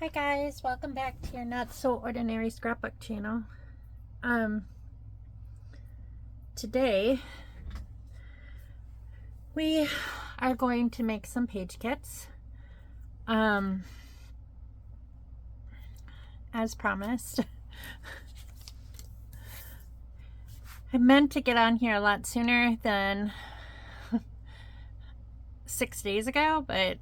Hi guys, welcome back to your Not So Ordinary Scrapbook channel. Today we are going to make some page kits. As promised. I meant to get on here a lot sooner than 6 days ago, but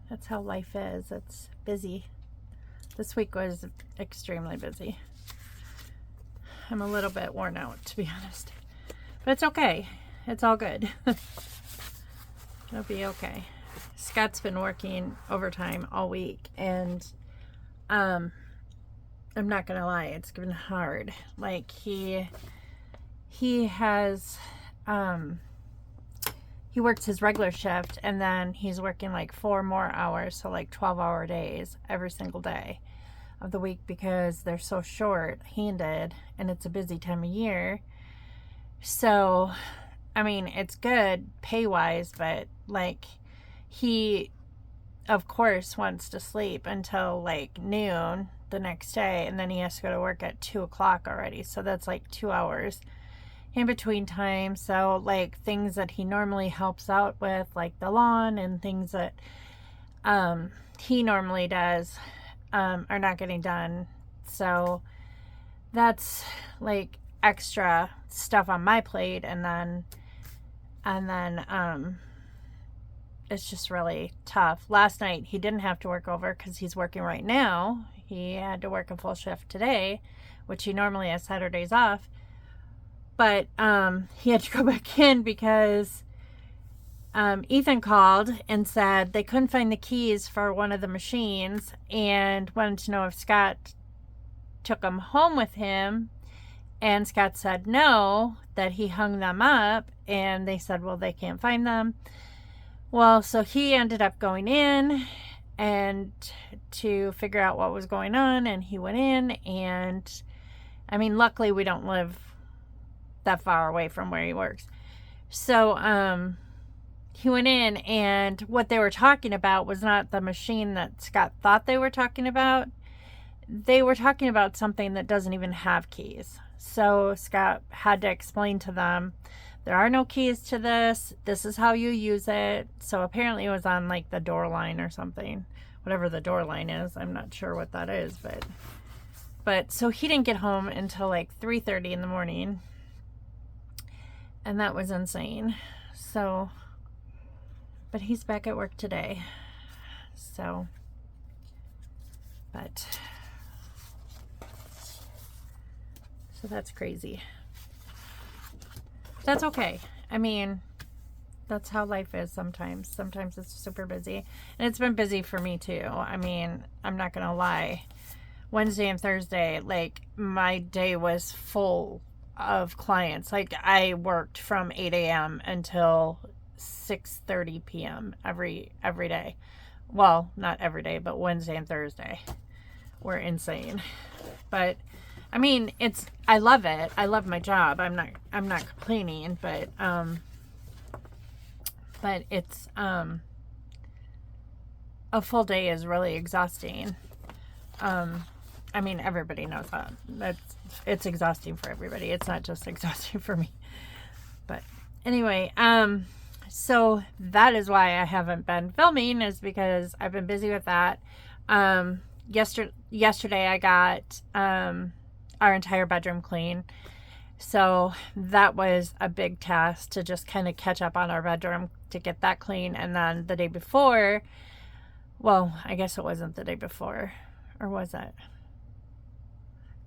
that's how life is. It's busy. This week was extremely busy. I'm a little bit worn out, to be honest. But it's okay. It's all good. It'll be okay. Scott's been working overtime all week, and I'm not gonna lie, it's been hard. Like he has he works his regular shift, and then he's working like 4 more hours, so like 12-hour days every single day of the week because they're so short-handed and it's a busy time of year. So I mean, it's good pay-wise, but like he of course wants to sleep until like noon the next day, and then he has to go to work at 2 o'clock already, so that's like 2 hours in between time. So like things that he normally helps out with, like the lawn and things that he normally does, are not getting done. So that's like extra stuff on my plate, and then it's just really tough. Last night he didn't have to work over because he's working right now. He had to work a full shift today, which he normally has Saturdays off. But he had to go back in because Ethan called and said they couldn't find the keys for one of the machines and wanted to know if Scott took them home with him. And Scott said no, that he hung them up, and they said, well, they can't find them. Well, so he ended up going in and to figure out what was going on, and he went in, and I mean, luckily we don't live that far away from where he works. So he went in, and what they were talking about was not the machine that Scott thought they were talking about. They were talking about something that doesn't even have keys. So Scott had to explain to them, there are no keys to this. This is how you use it. So apparently it was on like the door line or something. Whatever the door line is. I'm not sure what that is, but so he didn't get home until like 3:30 in the morning. And that was insane. So, but he's back at work today. So, so that's crazy. That's okay. I mean, that's how life is sometimes. Sometimes it's super busy. And it's been busy for me too. I mean, I'm not going to lie. Wednesday and Thursday, like, my day was full of clients. Like, I worked from 8 a.m. until 6:30 p.m. every day. Well, not every day, but Wednesday and Thursday were insane. But I mean, I love it. I love my job. I'm not complaining, but it's a full day is really exhausting. I mean, everybody knows that. It's exhausting for everybody. It's not just exhausting for me. But anyway, so that is why I haven't been filming, is because I've been busy with that. Yesterday I got our entire bedroom clean. So that was a big task to just kind of catch up on our bedroom to get that clean. And then the day before, well, I guess it wasn't the day before, or was it?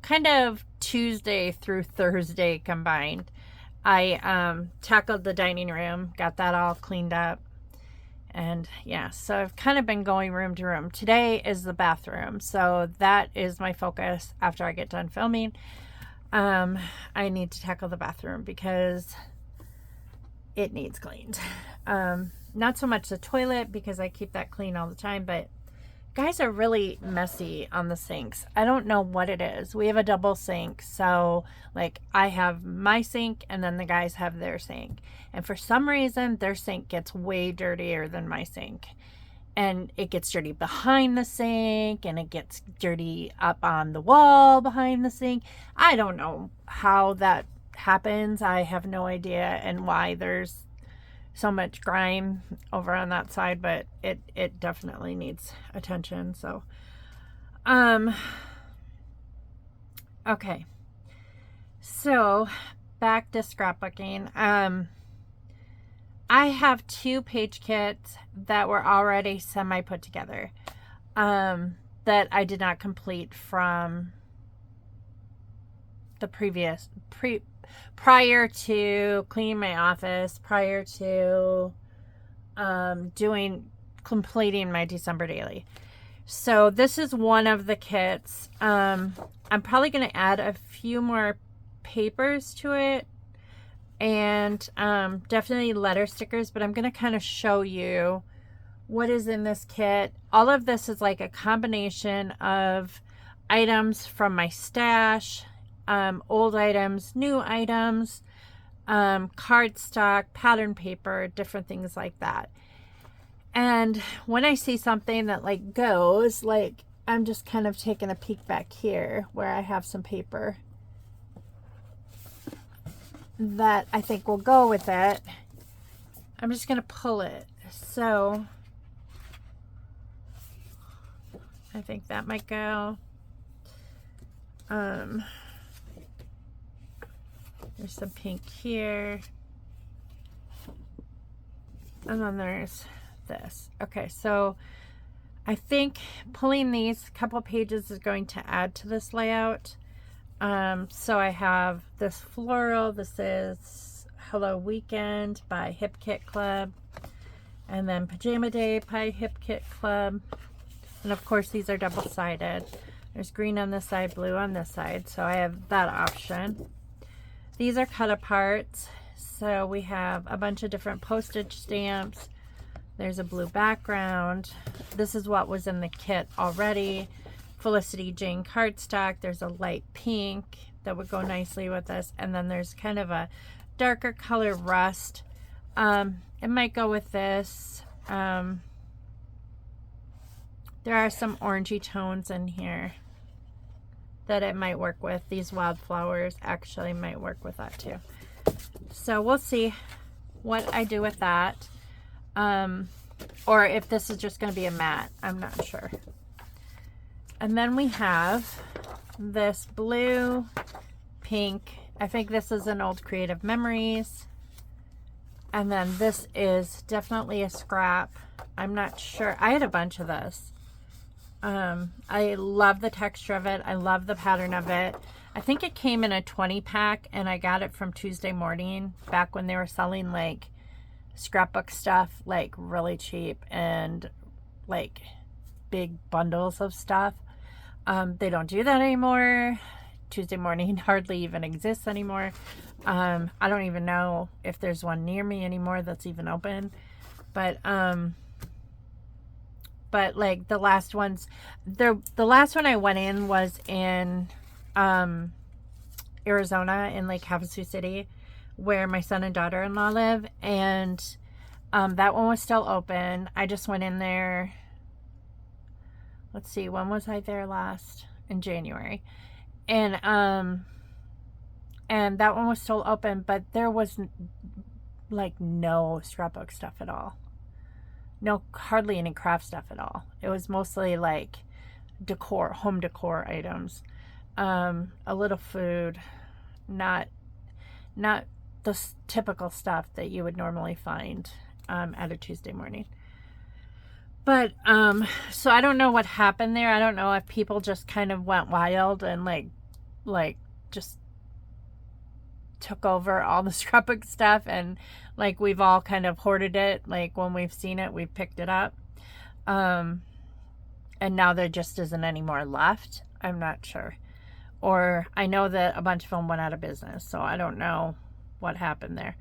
Kind of Tuesday through Thursday combined. I tackled the dining room, got that all cleaned up. And yeah, so I've kind of been going room to room. Today is the bathroom, so that is my focus after I get done filming. I need to tackle the bathroom because it needs cleaned. Not so much the toilet, because I keep that clean all the time, but guys are really messy on the sinks. I don't know what it is. We have a double sink, so like I have my sink and then the guys have their sink. And for some reason, their sink gets way dirtier than my sink. and it gets dirty behind the sink, and it gets dirty up on the wall behind the sink. I don't know how that happens. I have no idea, and why there's so much grime over on that side, but it definitely needs attention. So okay, so back to scrapbooking. I have 2 page kits that were already semi put together, that I did not complete from the prior to cleaning my office, prior to completing my December daily. So this is one of the kits. I'm probably going to add a few more papers to it, and definitely letter stickers, but I'm going to kind of show you what is in this kit. All of this is like a combination of items from my stash, old items, new items, cardstock, pattern paper, different things like that. And when I see something that like goes, like I'm just kind of taking a peek back here where I have some paper that I think will go with it. I'm just going to pull it. So I think that might go. There's some pink here. And then there's this. Okay, so I think pulling these couple pages is going to add to this layout. So I have this floral. This is Hello Weekend by Hip Kit Club. And then Pajama Day by Hip Kit Club. And of course these are double-sided. There's green on this side, blue on this side. So I have that option. These are cut apart. So we have a bunch of different postage stamps. There's a blue background. This is what was in the kit already. Felicity Jane cardstock. There's a light pink that would go nicely with this, and then there's kind of a darker color rust. It might go with this. There are some orangey tones in here that it might work with. These wildflowers actually might work with that too. So we'll see what I do with that, or if this is just going to be a matte. I'm not sure. And then we have this blue, pink. I think this is an old Creative Memories. And then this is definitely a scrap. I'm not sure. I had a bunch of this. I love the texture of it. I love the pattern of it. I think it came in a 20 pack, and I got it from Tuesday Morning back when they were selling like scrapbook stuff like really cheap and like big bundles of stuff. They don't do that anymore. Tuesday Morning hardly even exists anymore. I don't even know if there's one near me anymore that's even open. But like the last ones, the last one I went in was in Arizona, in Lake Havasu City, where my son and daughter-in-law live, and that one was still open. I just went in there. Let's see, when was I there last? In January. And that one was still open, but there was like no scrapbook stuff at all. No, hardly any craft stuff at all. It was mostly like decor, home decor items. A little food, not the typical stuff that you would normally find at a Tuesday Morning. But so I don't know what happened there. I don't know if people just kind of went wild and like just took over all the scrapbook stuff, and like we've all kind of hoarded it. Like when we've seen it, we've picked it up. And now there just isn't any more left. I'm not sure. Or I know that a bunch of them went out of business, so I don't know what happened there.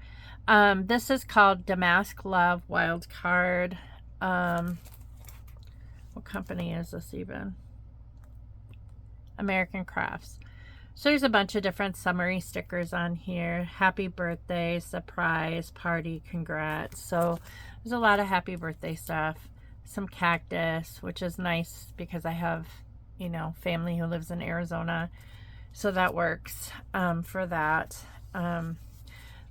This is called Damask Love Wild Card. What company is this even? American Crafts. So there's a bunch of different summary stickers on here. Happy birthday, surprise, party, congrats. So there's a lot of happy birthday stuff. some cactus, which is nice because I have, you know, family who lives in Arizona. So that works for that.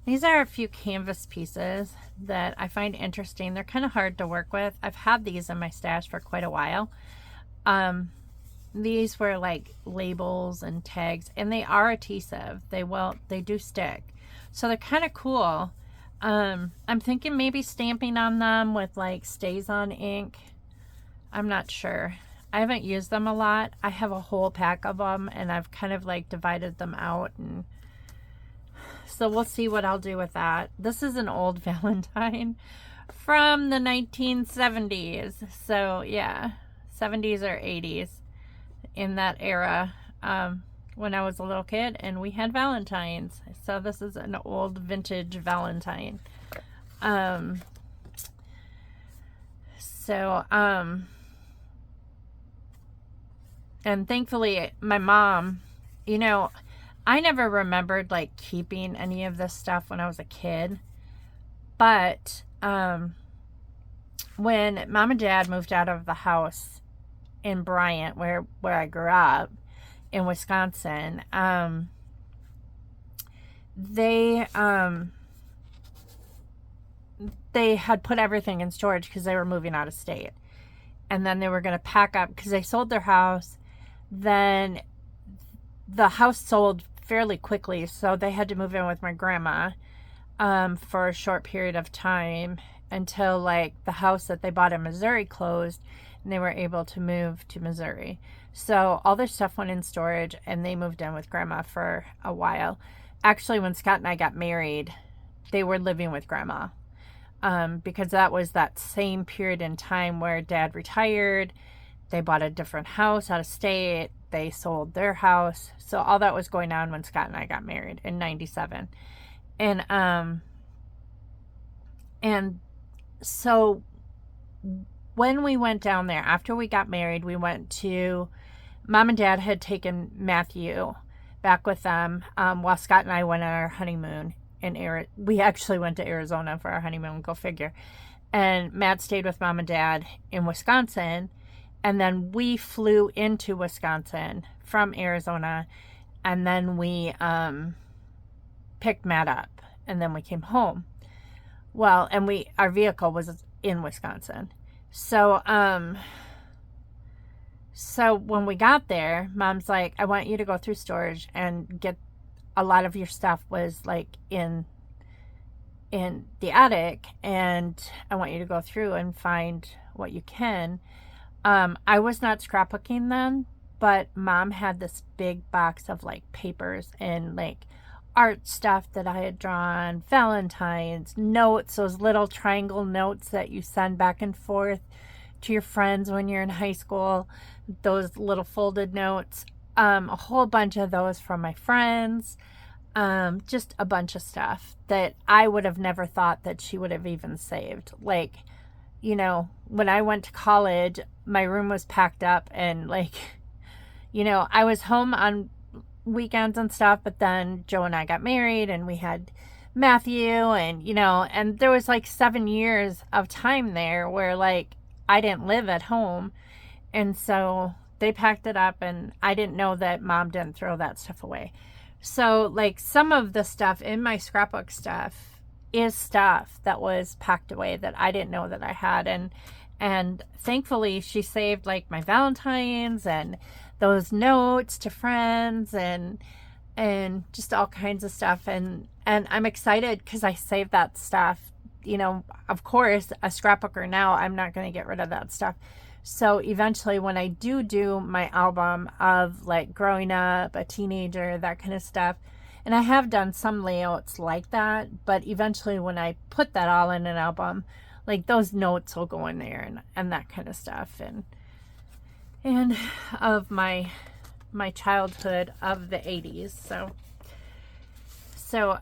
These are a few canvas pieces that I find interesting. They're kind of hard to work with. I've had these in my stash for quite a while. These were like labels and tags, and they are adhesive. They do stick. So they're kind of cool. I'm thinking maybe stamping on them with like StazOn ink. I'm not sure. I haven't used them a lot. I have a whole pack of them, and I've kind of like divided them out, and so we'll see what I'll do with that. This is an old Valentine from the 1970s. So yeah, 70s or 80s, in that era, when I was a little kid and we had Valentines. So this is an old vintage Valentine. And thankfully my mom, you know, I never remembered like keeping any of this stuff when I was a kid, but when Mom and Dad moved out of the house in Bryant, where I grew up in Wisconsin, they had put everything in storage because they were moving out of state, and then they were going to pack up because they sold their house. Then the house sold fairly quickly, so they had to move in with my grandma for a short period of time until like the house that they bought in Missouri closed and they were able to move to Missouri. So all their stuff went in storage and they moved in with grandma for a while. Actually, when Scott and I got married, they were living with grandma because that was that same period in time where Dad retired. They bought a different house out of state. They sold their house. So all that was going on when Scott and I got married in 97. And so when we went down there, after we got married, we went to, Mom and Dad had taken Matthew back with them while Scott and I went on our honeymoon we actually went to Arizona for our honeymoon, go figure. And Matt stayed with Mom and Dad in Wisconsin. And then we flew into Wisconsin from Arizona, and then we picked Matt up, and then we came home. Well, and our vehicle was in Wisconsin. So when we got there, Mom's like, I want you to go through storage and get a lot of your stuff was like in the attic, and I want you to go through and find what you can. I was not scrapbooking then, but Mom had this big box of like papers and like art stuff that I had drawn, Valentine's, notes, those little triangle notes that you send back and forth to your friends when you're in high school, those little folded notes, a whole bunch of those from my friends, just a bunch of stuff that I would have never thought that she would have even saved. Like, you know, when I went to college, my room was packed up and like, you know, I was home on weekends and stuff, but then Joe and I got married and we had Matthew, and, you know, and there was like 7 years of time there where like I didn't live at home. And so they packed it up, and I didn't know that Mom didn't throw that stuff away. So like some of the stuff in my scrapbook stuff is stuff that was packed away that I didn't know that I had. And thankfully she saved like my Valentines and those notes to friends and just all kinds of stuff. And I'm excited because I saved that stuff. You know, of course, a scrapbooker now, I'm not going to get rid of that stuff. So eventually when I do my album of like growing up, a teenager, that kind of stuff, and I have done some layouts like that, but eventually when I put that all in an album, like those notes will go in there and that kind of stuff. And of my childhood of the 80s. So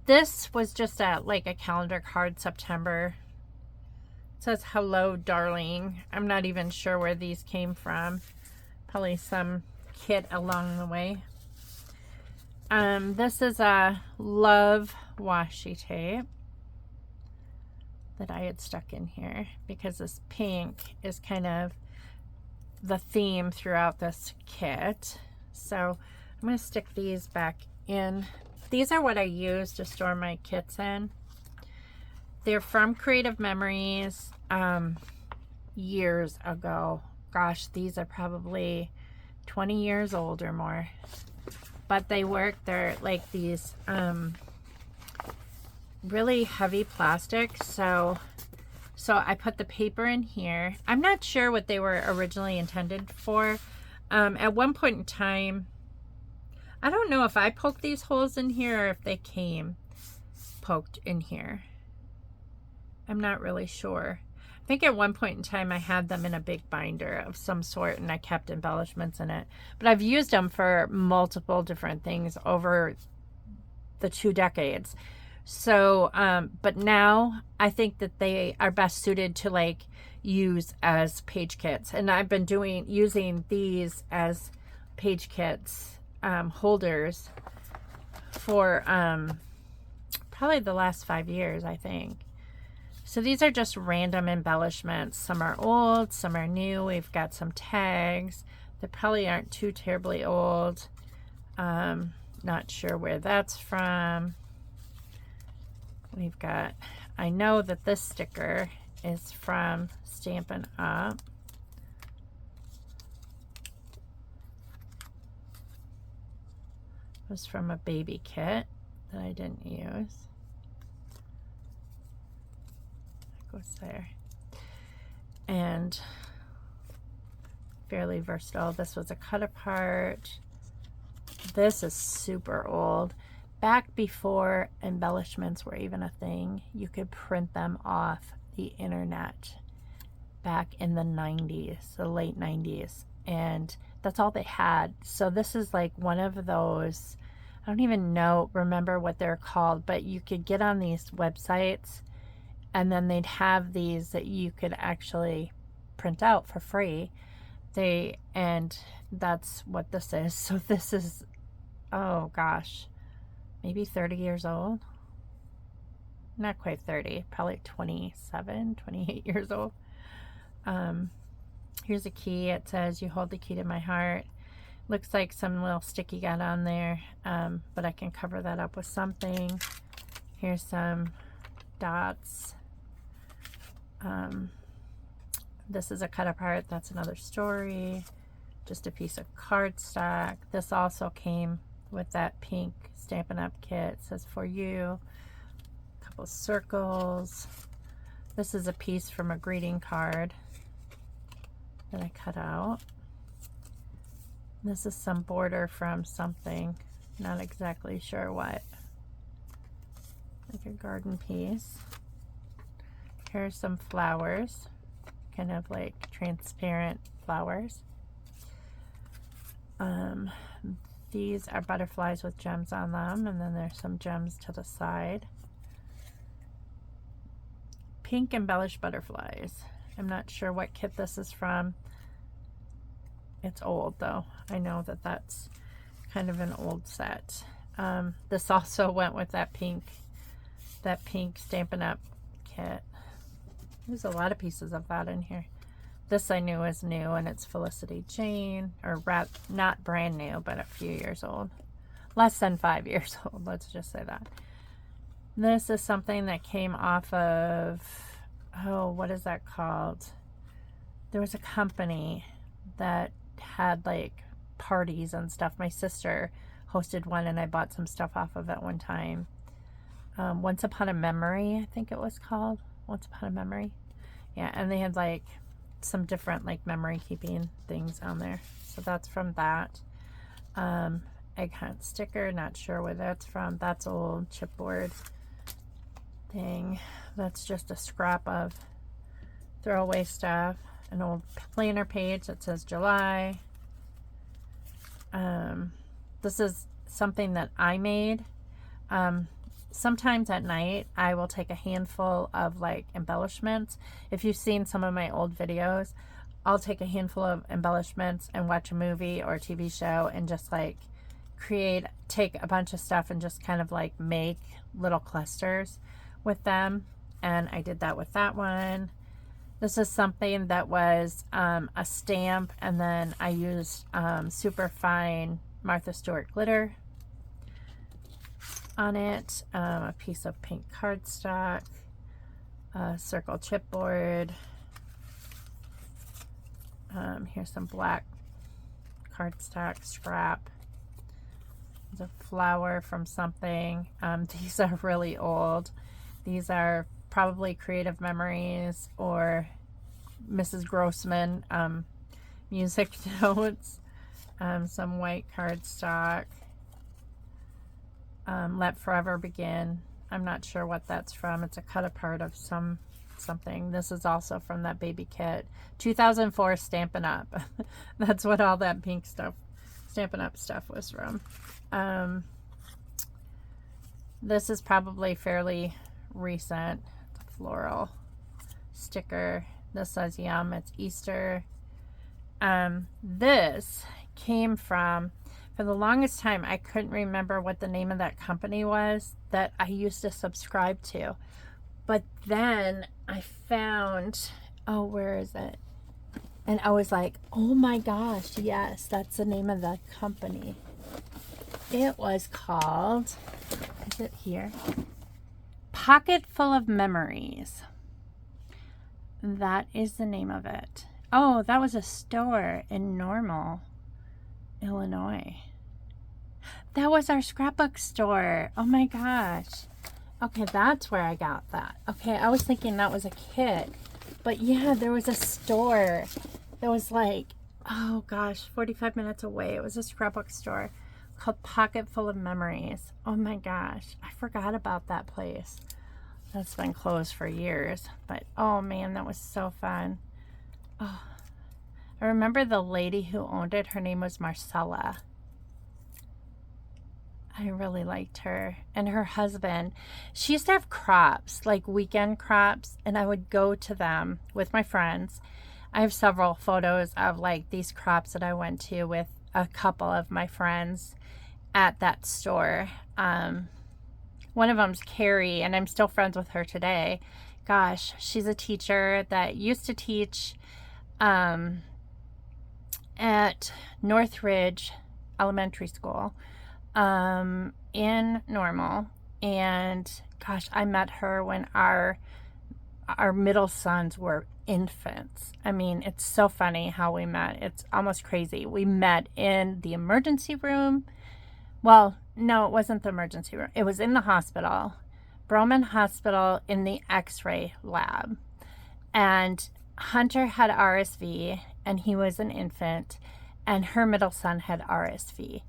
this was just like a calendar card, September. It says, hello, darling. I'm not even sure where these came from. Probably some kit along the way. This is a love washi tape that I had stuck in here, because this pink is kind of the theme throughout this kit. So I'm going to stick these back in. These are what I use to store my kits in. They're from Creative Memories years ago. Gosh, these are probably 20 years old or more. But they work. They're like these really heavy plastic. So I put the paper in here. I'm not sure what they were originally intended for. At one point in time, I don't know if I poked these holes in here or if they came poked in here. I'm not really sure. I think at one point in time I had them in a big binder of some sort and I kept embellishments in it. But I've used them for multiple different things over the 2 decades. So, but now I think that they are best suited to like use as page kits. And I've been using these as page kits, holders for probably the last 5 years, I think. So these are just random embellishments. Some are old, some are new. We've got some tags that probably aren't too terribly old. Not sure where that's from. We've got, I know that this sticker is from Stampin' Up. It was from a baby kit that I didn't use. That goes there. And Fairly Versatile. This was a cut apart. This is super old. Back before embellishments were even a thing, you could print them off the internet back in the 90s, the late 90s, and that's all they had. So this is like one of those, I don't even remember what they're called, but you could get on these websites and then they'd have these that you could actually print out for free. And that's what this is. So this is, oh gosh, maybe 30 years old. Not quite 30, probably 27, 28 years old. Here's a key. It says, "You hold the key to my heart." Looks like some little sticky got on there, but I can cover that up with something. Here's some dots. This is a cut apart. That's another story. Just a piece of cardstock. This also came with that pink Stampin' Up kit. It says, "For you." A couple circles. This is a piece from a greeting card that I cut out. This is some border from something. Not exactly sure what. Like a garden piece. Here's some flowers. Kind of like transparent flowers. These are butterflies with gems on them, and then there's some gems to the side. Pink embellished butterflies. I'm not sure what kit this is from. It's old though. I know that that's kind of an old set. This also went with that pink Stampin' Up kit. There's a lot of pieces of that in here. This I knew was new, and it's Felicity Jane, or not brand new, but a few years old. Less than 5 years old, let's just say that. This is something that came off of, oh, what is that called? There was a company that had like parties and stuff. My sister hosted one, and I bought some stuff off of it one time. Once Upon a Memory, I think it was called. Once Upon a Memory. Yeah, and they had like some different like memory keeping things on there. So that's from that. Egg hunt sticker, not sure where that's from. That's old chipboard thing. That's just a scrap of throwaway stuff. An old planner page that says July. This is something that I made. Sometimes at night I will take a handful of like embellishments. If you've seen some of my old videos, I'll take a handful of embellishments and watch a movie or a TV show and just like take a bunch of stuff and just kind of like make little clusters with them. and I did that with that one. This is something that was a stamp, and then I used super fine Martha Stewart glitter on it, a piece of pink cardstock, a circle chipboard. Here's some black cardstock scrap. There's a flower from something. These are really old. These are probably Creative Memories or Mrs. Grossman music notes. Some white cardstock. Let Forever Begin. I'm not sure what that's from. It's a cut apart of something. This is also from that baby kit. 2004 Stampin' Up. That's what all that pink stuff, Stampin' Up stuff was from. This is probably fairly recent. It's a floral sticker. This says yum, it's Easter. This came from, for the longest time, I couldn't remember what the name of that company was that I used to subscribe to. But then I found, oh, where is it? And I was like, oh my gosh, yes, that's the name of the company. It was called, is it here? Pocket Full of Memories. That is the name of it. Oh, that was a store in Normal, Illinois. That was our scrapbook store. Oh my gosh. Okay, that's where I got that. Okay, I was thinking that was a kit. But yeah, there was a store that was like, oh gosh, 45 minutes away. It was a scrapbook store called Pocket Full of Memories. Oh my gosh, I forgot about that place. That's been closed for years. But oh man, that was so fun. Oh, I remember the lady who owned it. Her name was Marcella. I really liked her. And her husband, she used to have crops, like weekend crops, and I would go to them with my friends. I have several photos of like these crops that I went to with a couple of my friends at that store. One of them's Carrie, and I'm still friends with her today. Gosh, she's a teacher that used to teach at Northridge Elementary School in Normal. And gosh, I met her when our middle sons were infants. I mean, it's so funny how we met. It's almost crazy. We met in the emergency room. Well, no, it wasn't the emergency room. It was in the hospital, Broman Hospital, in the x-ray lab. And Hunter had RSV, and he was an infant, and her middle son had RSV.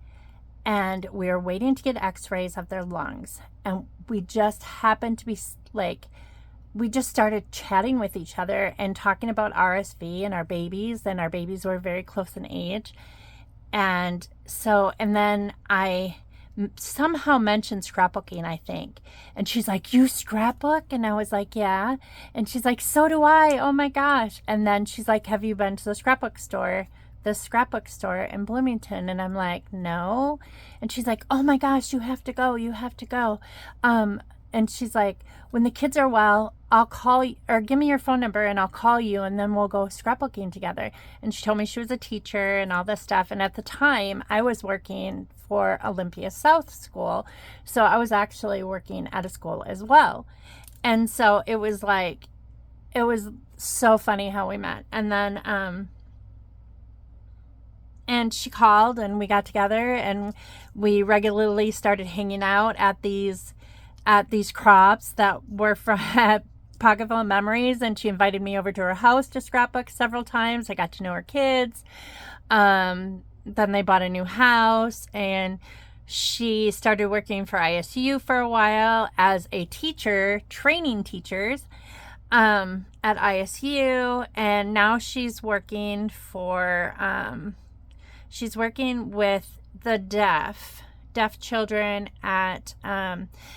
And we were waiting to get x-rays of their lungs. And we just happened to be like, we just started chatting with each other and talking about RSV and our babies were very close in age. And so, and then I somehow mentioned scrapbooking, I think. And she's like, you scrapbook? And I was like, yeah. And she's like, so do I. Oh my gosh. And then she's like, have you been to the scrapbook store in Bloomington? And I'm like, no. And she's like, oh my gosh, you have to go. And she's like, when the kids are well, I'll call you, or give me your phone number and I'll call you, and then we'll go scrapbooking together. And she told me she was a teacher and all this stuff. And at the time, I was working for Olympia South School. So I was actually working at a school as well. And so it was like, it was so funny how we met. And then, and she called and we got together and we regularly started hanging out at these crops that were from Pocket Full of Memories, and she invited me over to her house to scrapbook several times. I got to know her kids. Then they bought a new house, and she started working for ISU for a while as a teacher, training teachers at ISU, and now she's working with the deaf children at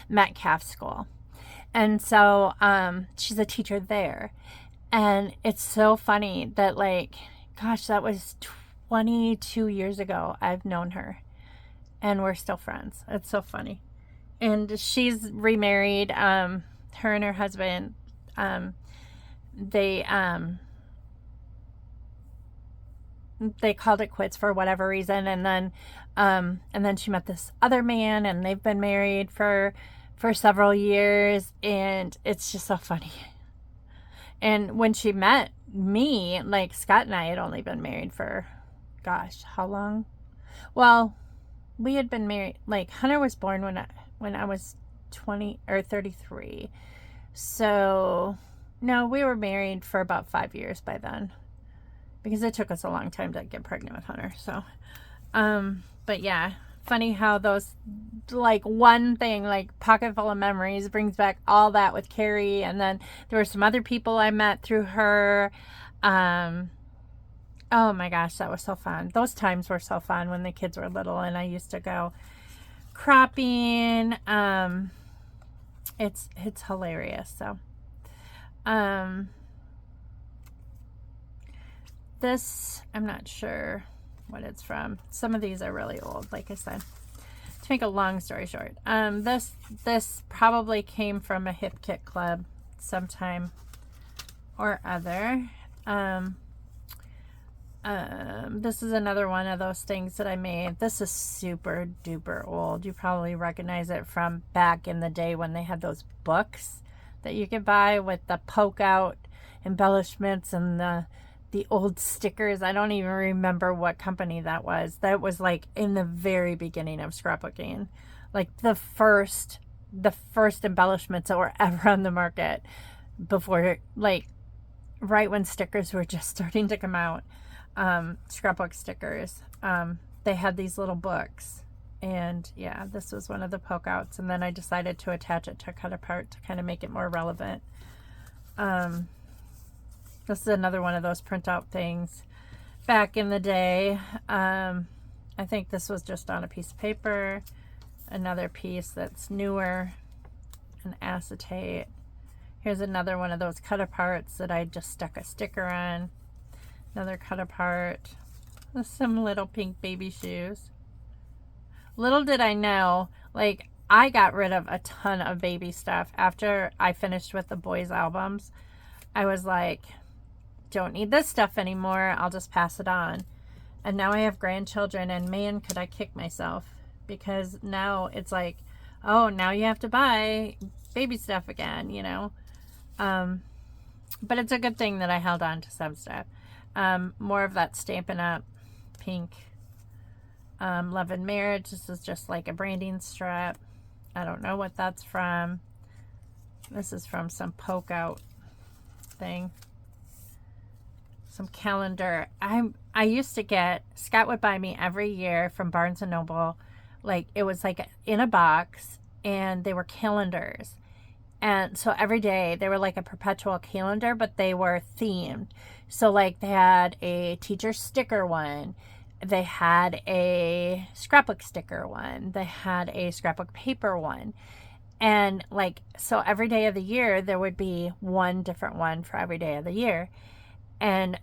Metcalf School. And so she's a teacher there. And it's so funny that, like, gosh, that was 22 years ago I've known her. And we're still friends. It's so funny. And she's remarried. Her and her husband they they called it quits for whatever reason, and then she met this other man, and they've been married for several years, and it's just so funny. And when she met me, like, Scott and I had only been married for, gosh, how long? Well, we had been married, like, Hunter was born when I was 20 or 33. So no, we were married for about 5 years by then, because it took us a long time to get pregnant with Hunter. So, but yeah, funny how those, like, one thing, like, pocket full of memories, brings back all that with Carrie. And then there were some other people I met through her. Oh my gosh, that was so fun. Those times were so fun when the kids were little, and I used to go cropping. It's hilarious. So, this, I'm not sure what it's from. Some of these are really old, like I said. To make a long story short, this probably came from a Hip Kit Club sometime or other. This is another one of those things that I made. This is super duper old. You probably recognize it from back in the day when they had those books that you could buy with the poke out embellishments and the old stickers. I don't even remember what company that was. That was like in the very beginning of scrapbooking, like the first embellishments that were ever on the market, before, like, right when stickers were just starting to come out. Scrapbook stickers. They had these little books, and yeah, this was one of the poke outs, and then I decided to attach it to a cut apart to kind of make it more relevant. This is another one of those printout things back in the day. I think this was just on a piece of paper. Another piece that's newer, an acetate. Here's another one of those cut aparts that I just stuck a sticker on. Another cut apart. Some little pink baby shoes. Little did I know, like, I got rid of a ton of baby stuff after I finished with the boys' albums. I was like, don't need this stuff anymore. I'll just pass it on. And now I have grandchildren, and man, could I kick myself, because now it's like, oh, now you have to buy baby stuff again, you know. But it's a good thing that I held on to some stuff. More of that Stampin' Up! Pink. Love and Marriage. This is just like a branding strap. I don't know what that's from. This is from some poke out thing. Some calendar. I used to get, Scott would buy me every year from Barnes & Noble, like, it was like in a box, and they were calendars. And so every day they were like a perpetual calendar, but they were themed. So, like, they had a teacher sticker one. They had a scrapbook sticker one. They had a scrapbook paper one. And, like, so every day of the year there would be one different one for every day of the year. And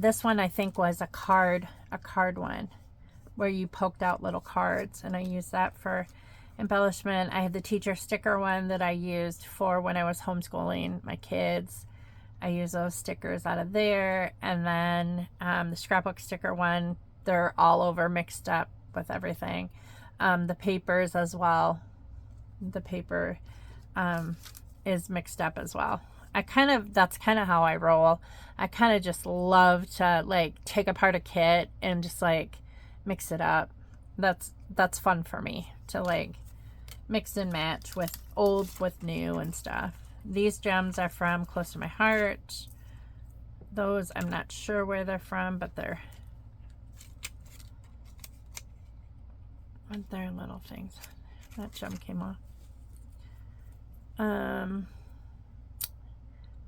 this one, I think, was a card one where you poked out little cards, and I used that for embellishment. I had the teacher sticker one that I used for when I was homeschooling my kids. I use those stickers out of there. And then the scrapbook sticker one, they're all over mixed up with everything. The papers as well. The paper is mixed up as well. That's kind of how I roll. I kind of just love to, like, take apart a kit and just, like, mix it up. That's fun for me to, like, mix and match with old with new and stuff. These gems are from Close to My Heart. Those, I'm not sure where they're from, but they're little things. That gem came off.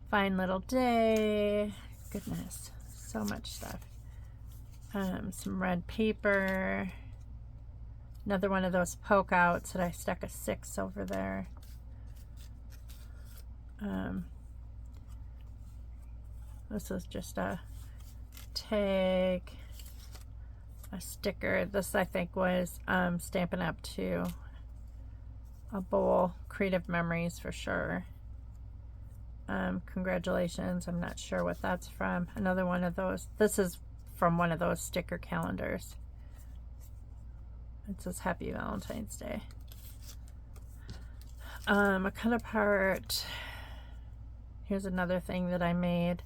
Fine Little Day. Goodness, so much stuff. Some red paper. Another one of those poke outs that I stuck a 6 over there. This is just a tag, a sticker. This, I think, was Stampin' Up! Too. A bowl. Creative Memories for sure. Congratulations. I'm not sure what that's from. Another one of those. This is from one of those sticker calendars. It says Happy Valentine's Day. A cut apart. Here's another thing that I made.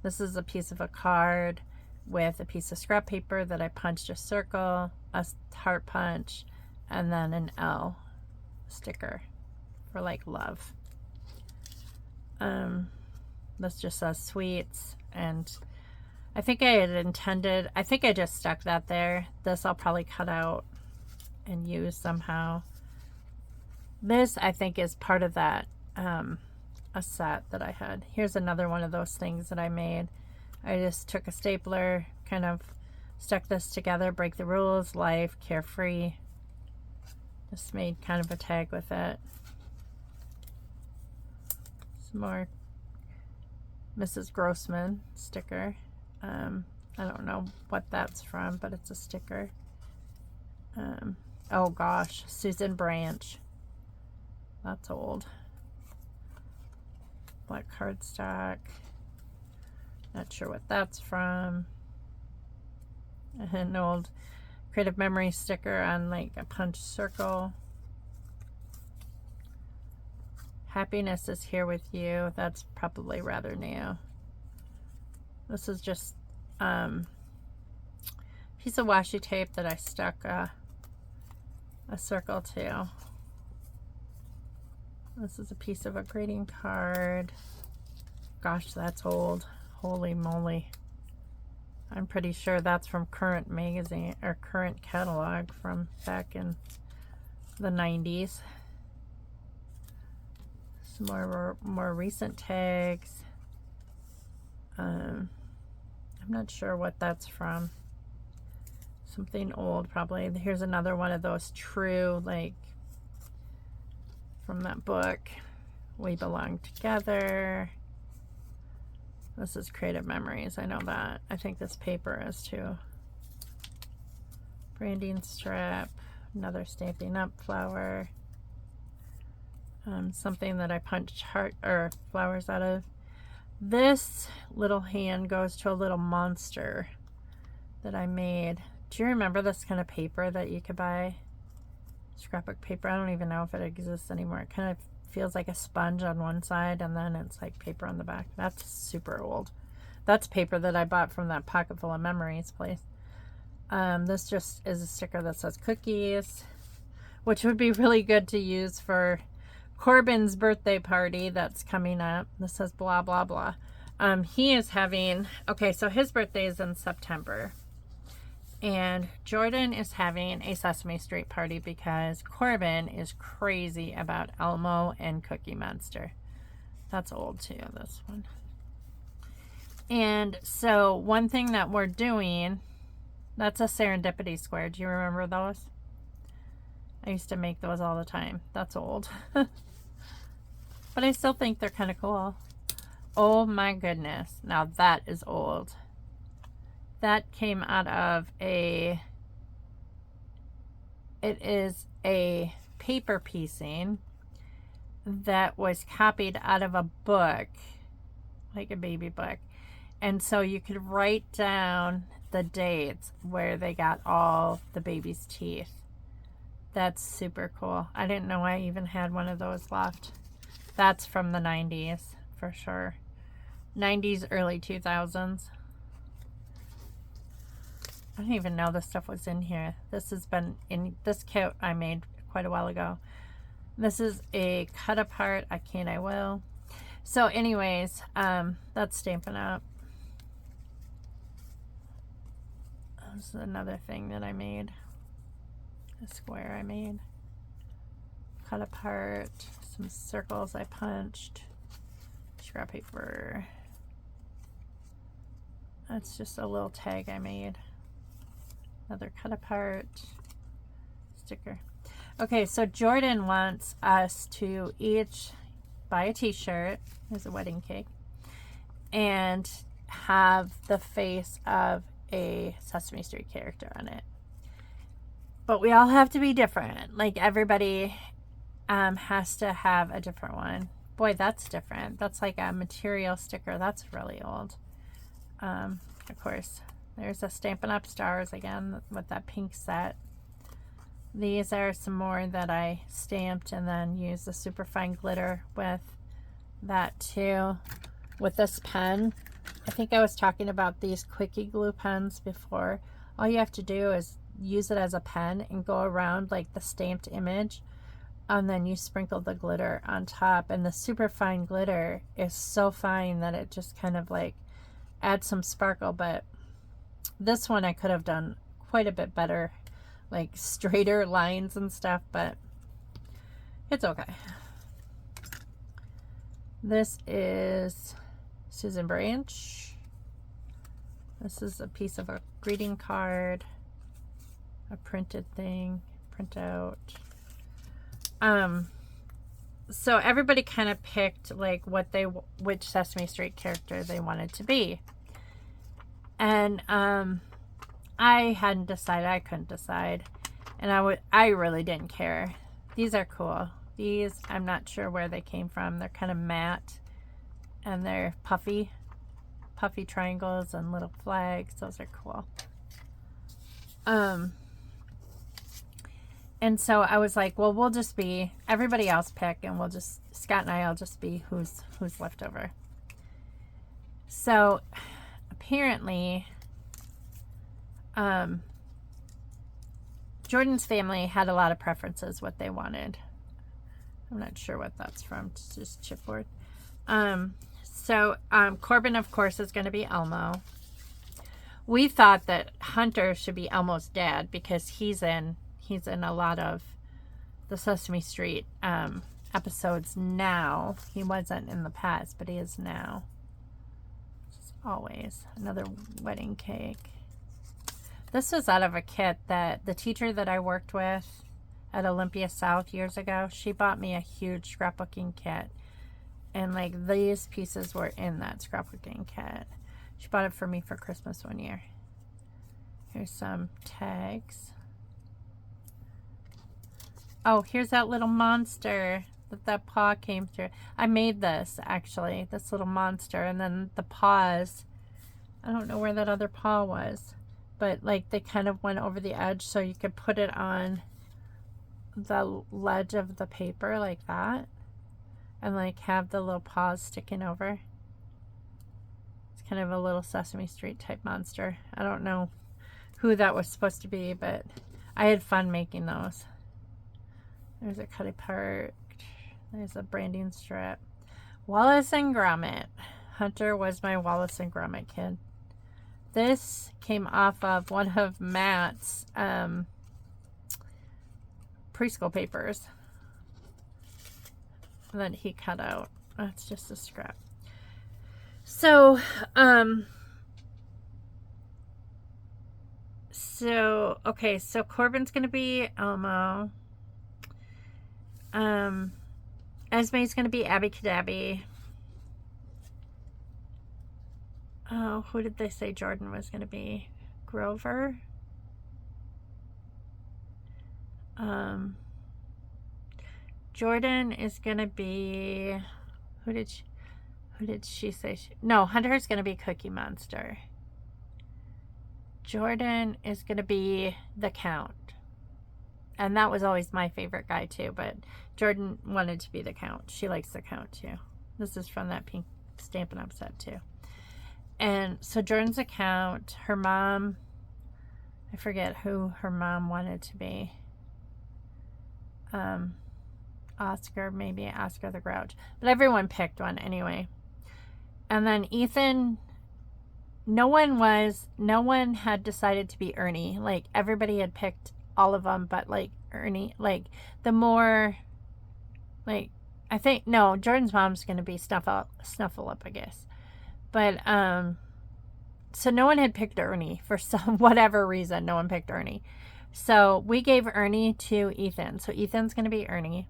This is a piece of a card with a piece of scrap paper that I punched a circle, a heart punch, and then an L sticker for like love. This just says sweets, and I think I had intended, I think I just stuck that there. This I'll probably cut out and use somehow. This I think is part of that a set that I had. Here's another one of those things that I made. I just took a stapler, kind of stuck this together, break the rules, life, carefree. Just made kind of a tag with it. Some more Mrs. Grossman sticker. I don't know what that's from, but it's a sticker. Oh gosh, Susan Branch. That's old. Black cardstock. Not sure what that's from. An old Creative Memory sticker on like a punch circle. Happiness is here with you. That's probably rather new. This is just piece of washi tape that I stuck a circle to. This is a piece of a greeting card. Gosh, that's old. Holy moly. I'm pretty sure that's from Current magazine or Current catalog from back in the 90s. Some more recent tags. I'm not sure what that's from. Something old probably. Here's another one of those true, like from that book, We Belong Together. This is Creative Memories, I know that. I think this paper is too. Branding strap, another Stampin' Up flower. Something that I punched heart or flowers out of. This little hand goes to a little monster that I made. Do you remember this kind of paper that you could buy? Scrapbook paper. I don't even know if it exists anymore. It kind of feels like a sponge on one side and then it's like paper on the back. That's super old. That's paper that I bought from that Pocket Full of Memories place. This just is a sticker that says cookies, which would be really good to use for Corbin's birthday party that's coming up. This says blah blah blah. He is having, okay, so his birthday is in September. And Jordan is having a Sesame Street party because Corbin is crazy about Elmo and Cookie Monster. That's old too, this one. And so one thing that we're doing, that's a serendipity square. Do you remember those? I used to make those all the time. That's old. But I still think they're kind of cool. Oh my goodness. Now that is old. That came out of it is a paper piecing that was copied out of a book, like a baby book. And so you could write down the dates where they got all the baby's teeth. That's super cool. I didn't know I even had one of those left. That's from the 90s for sure. 90s, early 2000s. I didn't even know this stuff was in here. This has been in this kit I made quite a while ago. This is a cut apart. I Can, I Will. So anyways, that's Stampin' Up. This is another thing that I made. A square I made. Cut apart. Some circles I punched. Scrap paper. That's just a little tag I made. Another cut apart sticker. Okay, so Jordan wants us to each buy a t-shirt. There's a wedding cake. And have the face of a Sesame Street character on it. But we all have to be different. Like everybody has to have a different one. Boy, that's different. That's like a material sticker. That's really old. Of course, there's a Stampin' Up! Stars again with that pink set. These are some more that I stamped and then used the superfine glitter with that too. With this pen, I think I was talking about these Quickie glue pens before. All you have to do is use it as a pen and go around like the stamped image, and then you sprinkle the glitter on top, and the superfine glitter is so fine that it just kind of like adds some sparkle. But this one I could have done quite a bit better, like straighter lines and stuff, but it's okay. This is Susan Branch. This is a piece of a greeting card, a printed thing, printout. So everybody kind of picked like which Sesame Street character they wanted to be. And I hadn't decided. I couldn't decide. And I really didn't care. These are cool. These, I'm not sure where they came from. They're kind of matte and they're puffy triangles and little flags. Those are cool. And so I was like, well, we'll just be, everybody else pick, and we'll just, Scott and I will just be who's left over. So apparently, Jordan's family had a lot of preferences what they wanted. I'm not sure what that's from. It's just chipboard. So Corbin, of course, is going to be Elmo. We thought that Hunter should be Elmo's dad because he's in a lot of the Sesame Street episodes now. He wasn't in the past, but he is now. Just always. Another wedding cake. This was out of a kit that the teacher that I worked with at Olympia South years ago, she bought me a huge scrapbooking kit. And like these pieces were in that scrapbooking kit. She bought it for me for Christmas one year. Here's some tags. Oh, here's that little monster that paw came through. I made this, actually, this little monster. And then the paws, I don't know where that other paw was. But, like, they kind of went over the edge so you could put it on the ledge of the paper like that. And, like, have the little paws sticking over. It's kind of a little Sesame Street type monster. I don't know who that was supposed to be, but I had fun making those. There's a cut apart. There's a branding strip. Wallace and Gromit. Hunter was my Wallace and Gromit kid. This came off of one of Matt's preschool papers that he cut out. That's just a scrap. So, okay, so Corbin's going to be Elmo. Esme's going to be Abby Cadabby. Oh, who did they say Jordan was going to be? Grover? Jordan is going to be... Who did she say? No, Hunter's going to be Cookie Monster. Jordan is going to be the Count. And that was always my favorite guy too, but Jordan wanted to be the Count. She likes the Count too. This is from that pink Stampin' Up! Set too. And so Jordan's a Count. Her mom, I forget who her mom wanted to be. Oscar, maybe Oscar the Grouch. But everyone picked one anyway. And then Ethan, no one had decided to be Ernie. Like everybody had picked all of them, but like Ernie, like the more, like, I think, no, Jordan's mom's going to be Snuffleup, I guess. But, so no one had picked Ernie for some, whatever reason, no one picked Ernie. So we gave Ernie to Ethan. So Ethan's going to be Ernie.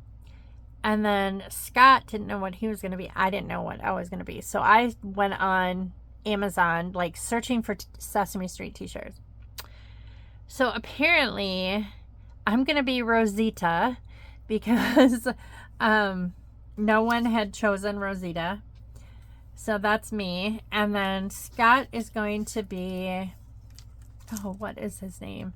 And then Scott didn't know what he was going to be. I didn't know what I was going to be. So I went on Amazon, like searching for Sesame Street t-shirts. So apparently I'm going to be Rosita because no one had chosen Rosita. So that's me. And then Scott is going to be, oh, what is his name?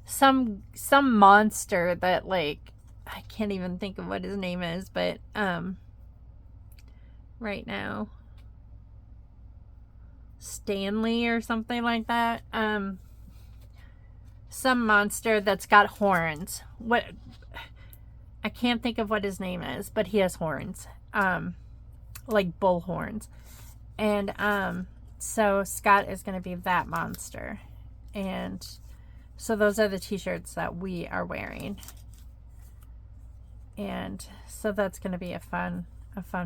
Some monster that, like, I can't even think of what his name is, but right now, Stanley or something like that. Some monster that's got horns. What, I can't think of what his name is, but he has horns. Like bull horns. And so Scott is going to be that monster. And so those are the t-shirts that we are wearing. And so that's going to be a fun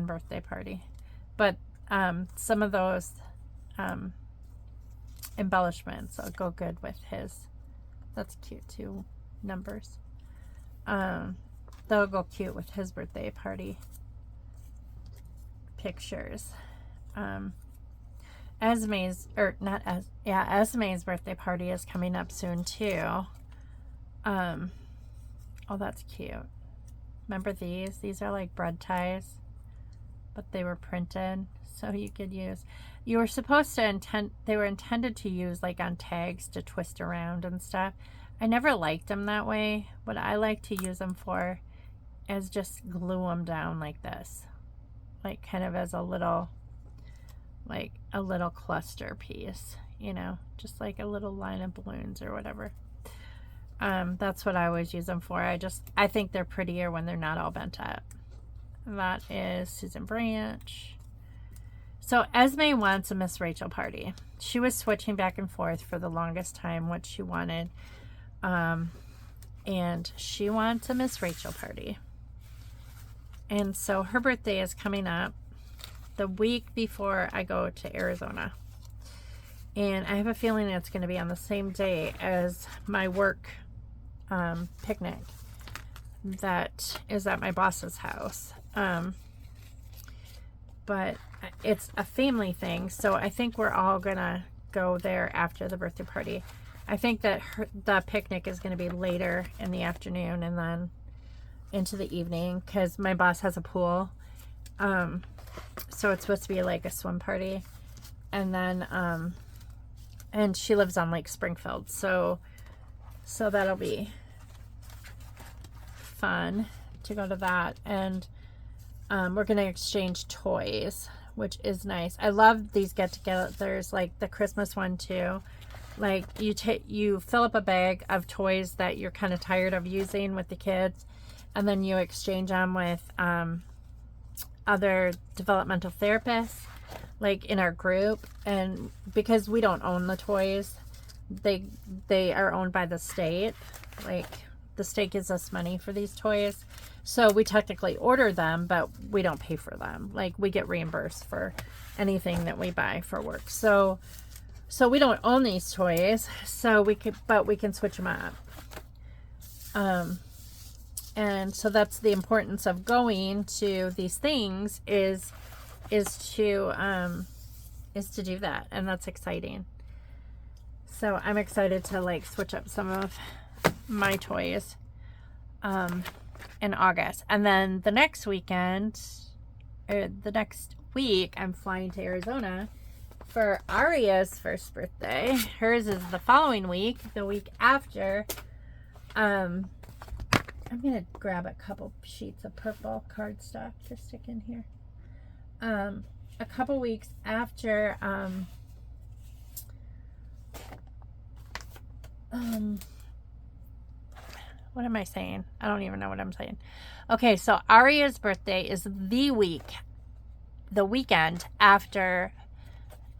birthday party. But some of those embellishments will go good with his. That's cute too. Numbers. They'll go cute with his birthday party pictures. Esme's birthday party is coming up soon too. Oh, that's cute. Remember these? These are like bread ties, but they were printed, so you could use. You were supposed to they were intended to use like on tags to twist around and stuff. I never liked them that way. What I like to use them for is just glue them down like this, like kind of as a little cluster piece, you know, just like a little line of balloons or whatever. That's what I always use them for. I think they're prettier when they're not all bent up. That is Susan Branch. So Esme wants a Miss Rachel party. She was switching back and forth for the longest time what she wanted. And she wants a Miss Rachel party. And so her birthday is coming up the week before I go to Arizona. And I have a feeling it's going to be on the same day as my work picnic that is at my boss's house. But it's a family thing, so I think we're all going to go there after the birthday party. I think that the picnic is going to be later in the afternoon and then into the evening because my boss has a pool. So it's supposed to be like a swim party. And then, and she lives on Lake Springfield. So that'll be fun to go to that. And we're going to exchange toys, which is nice. I love these get-togethers, like the Christmas one too. Like you fill up a bag of toys that you're kind of tired of using with the kids, and then you exchange them with other developmental therapists, like in our group. And because we don't own the toys, they are owned by the state. Like the state gives us money for these toys, so we technically order them, but we don't pay for them. Like we get reimbursed for anything that we buy for work. So we don't own these toys, so we can switch them up. And so that's the importance of going to these things is to do that, and that's exciting. So I'm excited to like switch up some of my toys in August, and then the next weekend, or the next week, I'm flying to Arizona for Aria's first birthday. Hers is the following week, the week after. I'm gonna grab a couple sheets of purple cardstock to stick in here. A couple weeks after what am I saying? I don't even know what I'm saying. Okay, so Aria's birthday is the weekend after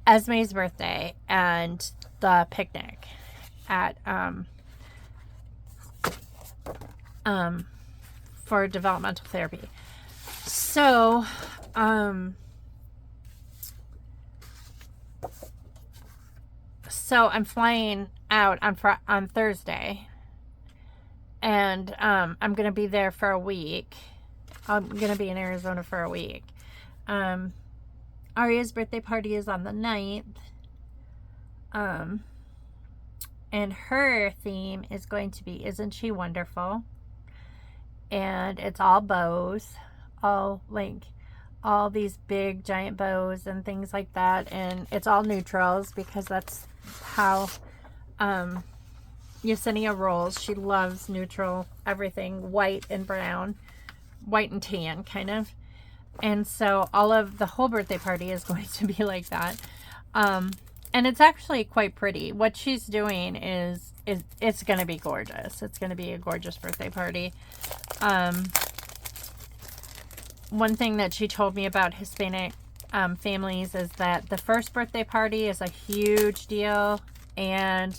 Esme's birthday and the picnic at for developmental therapy. So I'm flying out on Thursday, and I'm going to be there for a week. I'm going to be in Arizona for a week. Aria's birthday party is on the 9th. And her theme is going to be Isn't She Wonderful? And it's all bows, all like all these big giant bows and things like that, and it's all neutrals because that's how Yesenia rolls. She loves neutral everything, white and brown, white and tan kind of. And so all of the whole birthday party is going to be like that. And it's actually quite pretty. What she's doing is it's going to be gorgeous. It's going to be a gorgeous birthday party. One thing that she told me about Hispanic families is that the first birthday party is a huge deal, and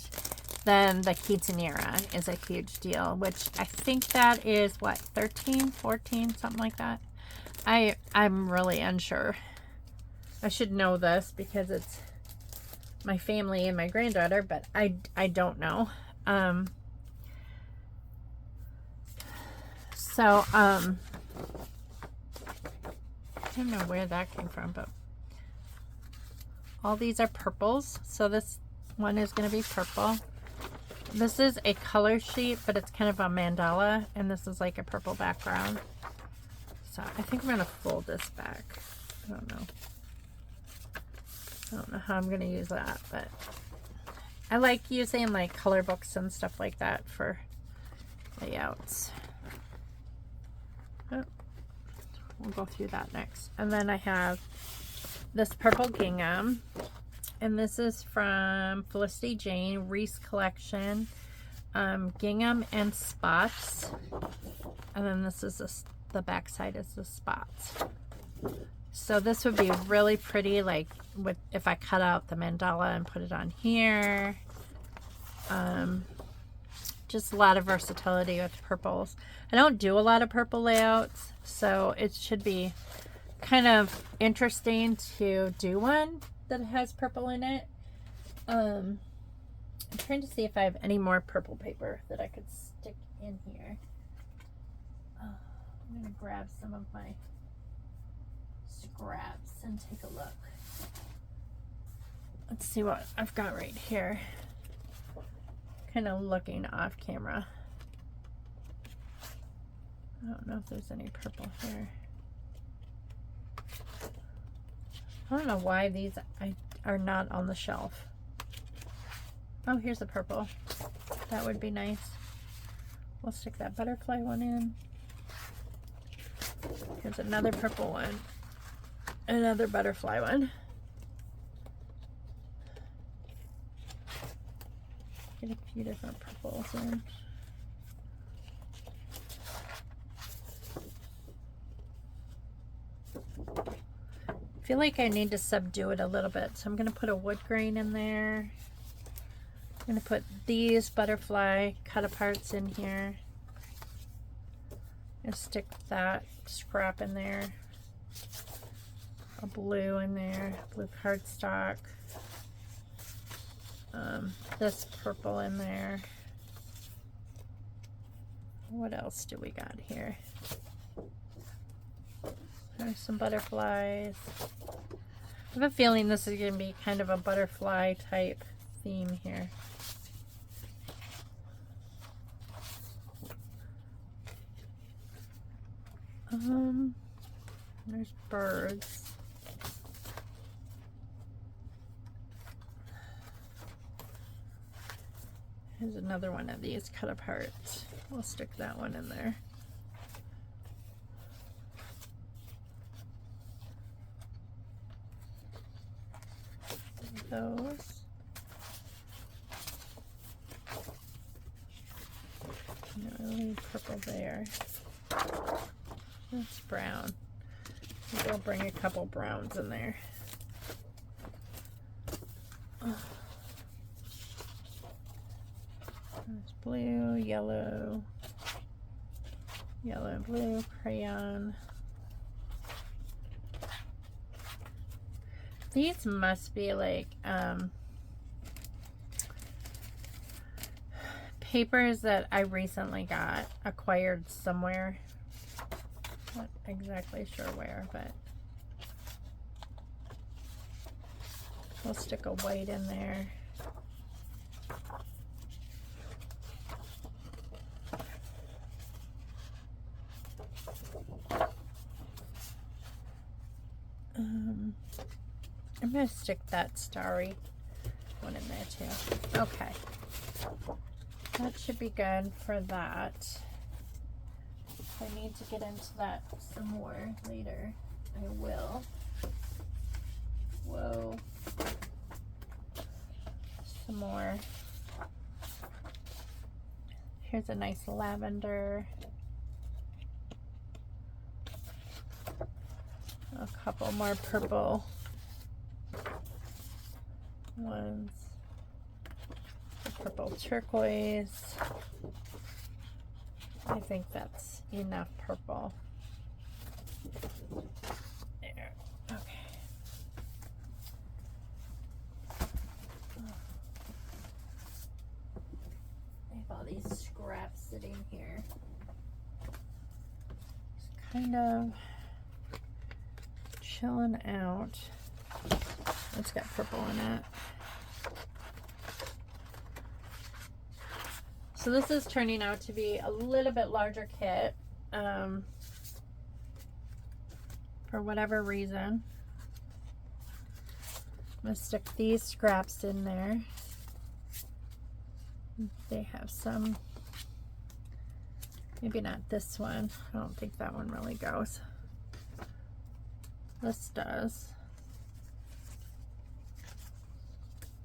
then the quinceanera is a huge deal, which I think that is what, 13, 14, something like that. I'm really unsure. I should know this because it's my family and my granddaughter, but I don't know. So I don't know where that came from, but all these are purples. So this one is going to be purple. This is a color sheet, but it's kind of a mandala, and this is like a purple background. So I think I'm going to fold this back. I don't know how I'm going to use that, but I like using like color books and stuff like that for layouts. Oh, we'll go through that next. And then I have this purple gingham, and this is from Felicity Jane, Reese Collection, gingham and spots. And then this is the back side is the spots. So this would be really pretty, like with if I cut out the mandala and put it on here. Just a lot of versatility with purples. I don't do a lot of purple layouts, so it should be kind of interesting to do one that has purple in it. I'm trying to see if I have any more purple paper that I could stick in here. I'm going to grab some of my scraps and take a look. Let's see what I've got right here. Kind of looking off camera. I don't know if there's any purple here. I don't know why these are not on the shelf. Oh, here's a purple. That would be nice. We'll stick that butterfly one in. Here's another purple one. Another butterfly one. Get a few different purples in. I feel like I need to subdue it a little bit, so I'm going to put a wood grain in there. I'm going to put these butterfly cut aparts in here. And stick that scrap in there. A blue in there, blue cardstock. This purple in there. What else do we got here? There's some butterflies. I have a feeling this is going to be kind of a butterfly type theme here. There's birds. Here's another one of these cut apart. We'll stick that one in there. Those. No, leave purple there. That's brown. Maybe I'll bring a couple browns in there. There's blue, yellow, yellow and blue, crayon. These must be like papers that I recently got acquired somewhere. Not exactly sure where, but we'll stick a white in there. I'm going to stick that starry one in there too. Okay. That should be good for that. If I need to get into that some more later, I will. Whoa. Some more. Here's a nice lavender. A couple more purple ones. A purple turquoise. I think that's enough purple. There. Okay. I have all these scraps sitting here. Just kind of chilling out. It's got purple in it. So this is turning out to be a little bit larger kit, for whatever reason. I'm going to stick these scraps in there. They have some, maybe not this one. I don't think that one really goes. This does.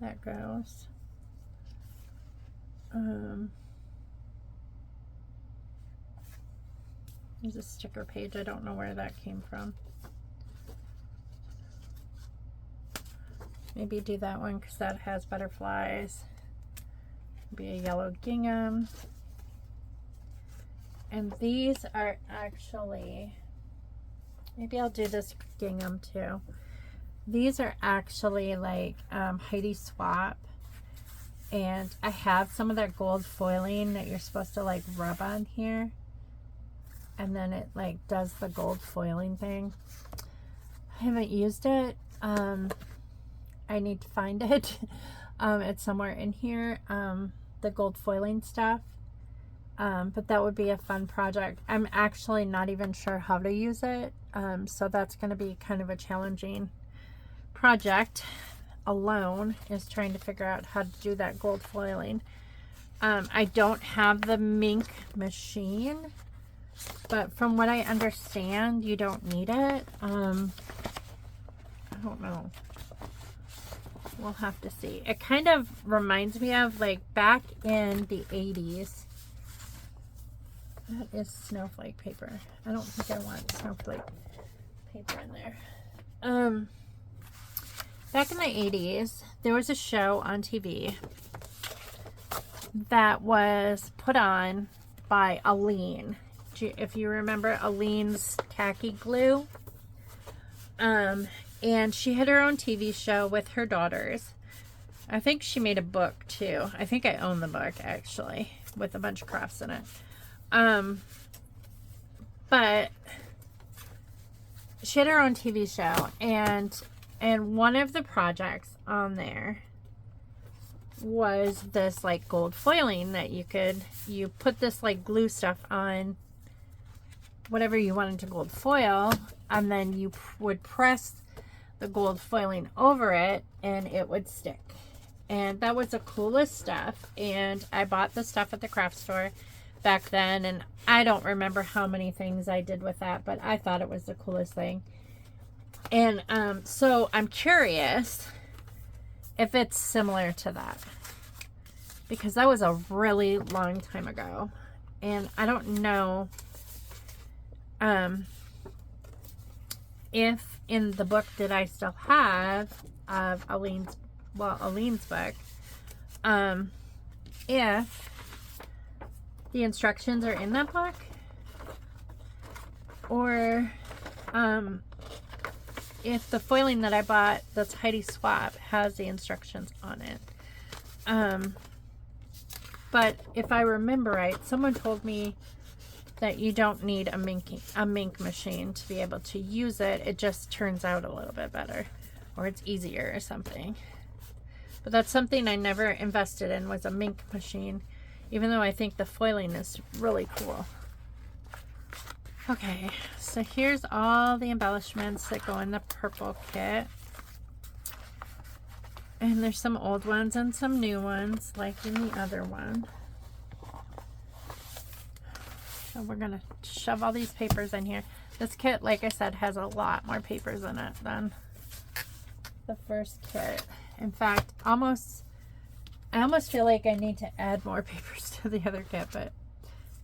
That goes. There's a sticker page. I don't know where that came from. Maybe do that one because that has butterflies. Be a yellow gingham. And these are actually, maybe I'll do this gingham too. These are actually like Heidi Swapp. And I have some of that gold foiling that you're supposed to like rub on here. And then it like does the gold foiling thing. I haven't used it. I need to find it. It's somewhere in here. The gold foiling stuff. But that would be a fun project. I'm actually not even sure how to use it. So that's going to be kind of a challenging project alone, is trying to figure out how to do that gold foiling. I don't have the Mink machine, but from what I understand, you don't need it. I don't know. We'll have to see. It kind of reminds me of like back in the 80s. That is snowflake paper. I don't think I want snowflake paper in there. Back in the 80s, there was a show on TV that was put on by Aline. If you remember Aline's Tacky Glue. And she had her own TV show with her daughters. I think she made a book too. I think I own the book actually, with a bunch of crafts in it. But she had her own TV show, and one of the projects on there was this like gold foiling that you put this like glue stuff on whatever you wanted to gold foil, and then you would press the gold foiling over it and it would stick. And that was the coolest stuff. And I bought the stuff at the craft store back then, and I don't remember how many things I did with that, but I thought it was the coolest thing. And so I'm curious if it's similar to that, because that was a really long time ago, and I don't know if in the book that I still have of Aline's book, if the instructions are in that book, or if the foiling that I bought that's Heidi Swapp has the instructions on it. But if I remember right, someone told me that you don't need a Mink machine to be able to use it. It just turns out a little bit better, or it's easier or something. But that's something I never invested in, was a Mink machine, even though I think the foiling is really cool. Okay, so here's all the embellishments that go in the purple kit. And there's some old ones and some new ones, like in the other one. So we're going to shove all these papers in here. This kit, like I said, has a lot more papers in it than the first kit. In fact, I almost feel like I need to add more papers to the other kit, but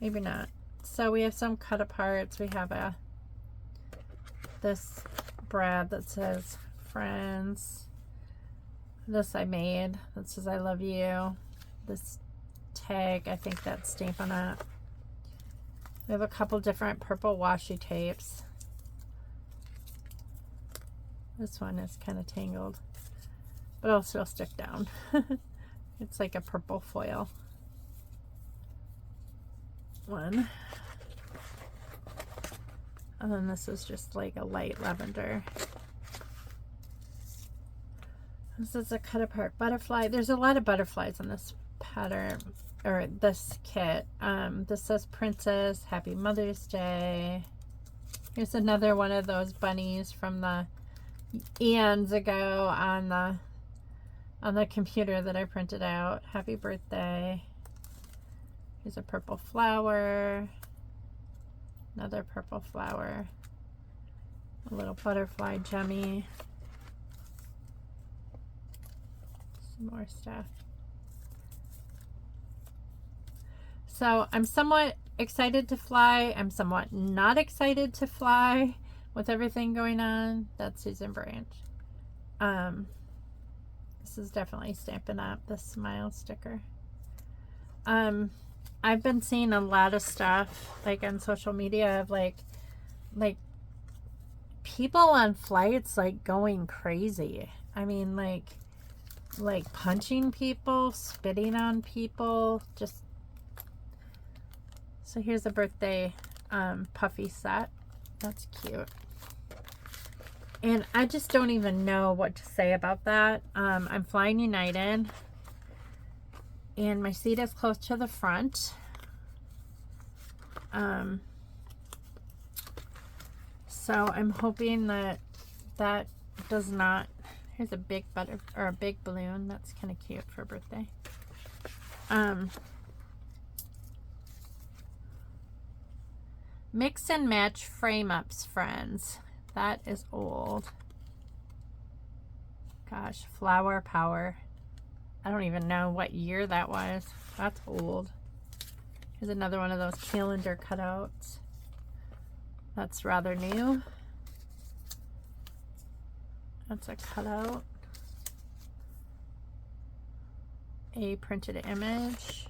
maybe not. So we have some cut aparts. We have this brad that says friends. This I made that says I love you. This tag, I think that's stamped on it. We have a couple different purple washi tapes. This one is kind of tangled, but it'll still stick down. It's like a purple foil one. And then this is just like a light lavender. This is a cut apart butterfly. There's a lot of butterflies in this pattern, or this kit. This says Princess, Happy Mother's Day. Here's another one of those bunnies from the eons ago on the computer that I printed out. Happy birthday. Here's a purple flower. Another purple flower. A little butterfly jemmy. Some more stuff. So I'm somewhat excited to fly. I'm somewhat not excited to fly with everything going on. That's Susan Branch. This is definitely Stampin' Up, the smile sticker. I've been seeing a lot of stuff like on social media of like people on flights like going crazy. I mean, like punching people, spitting on people, just. So here's a birthday puffy set. That's cute. And I just don't even know what to say about that. I'm flying United, and my seat is close to the front. So I'm hoping that that does not. Here's a big a big balloon. That's kind of cute for a birthday. Mix and match frame ups, friends. That is old. Gosh, Flower Power. I don't even know what year that was. That's old. Here's another one of those calendar cutouts. That's rather new. That's a cutout. A printed image.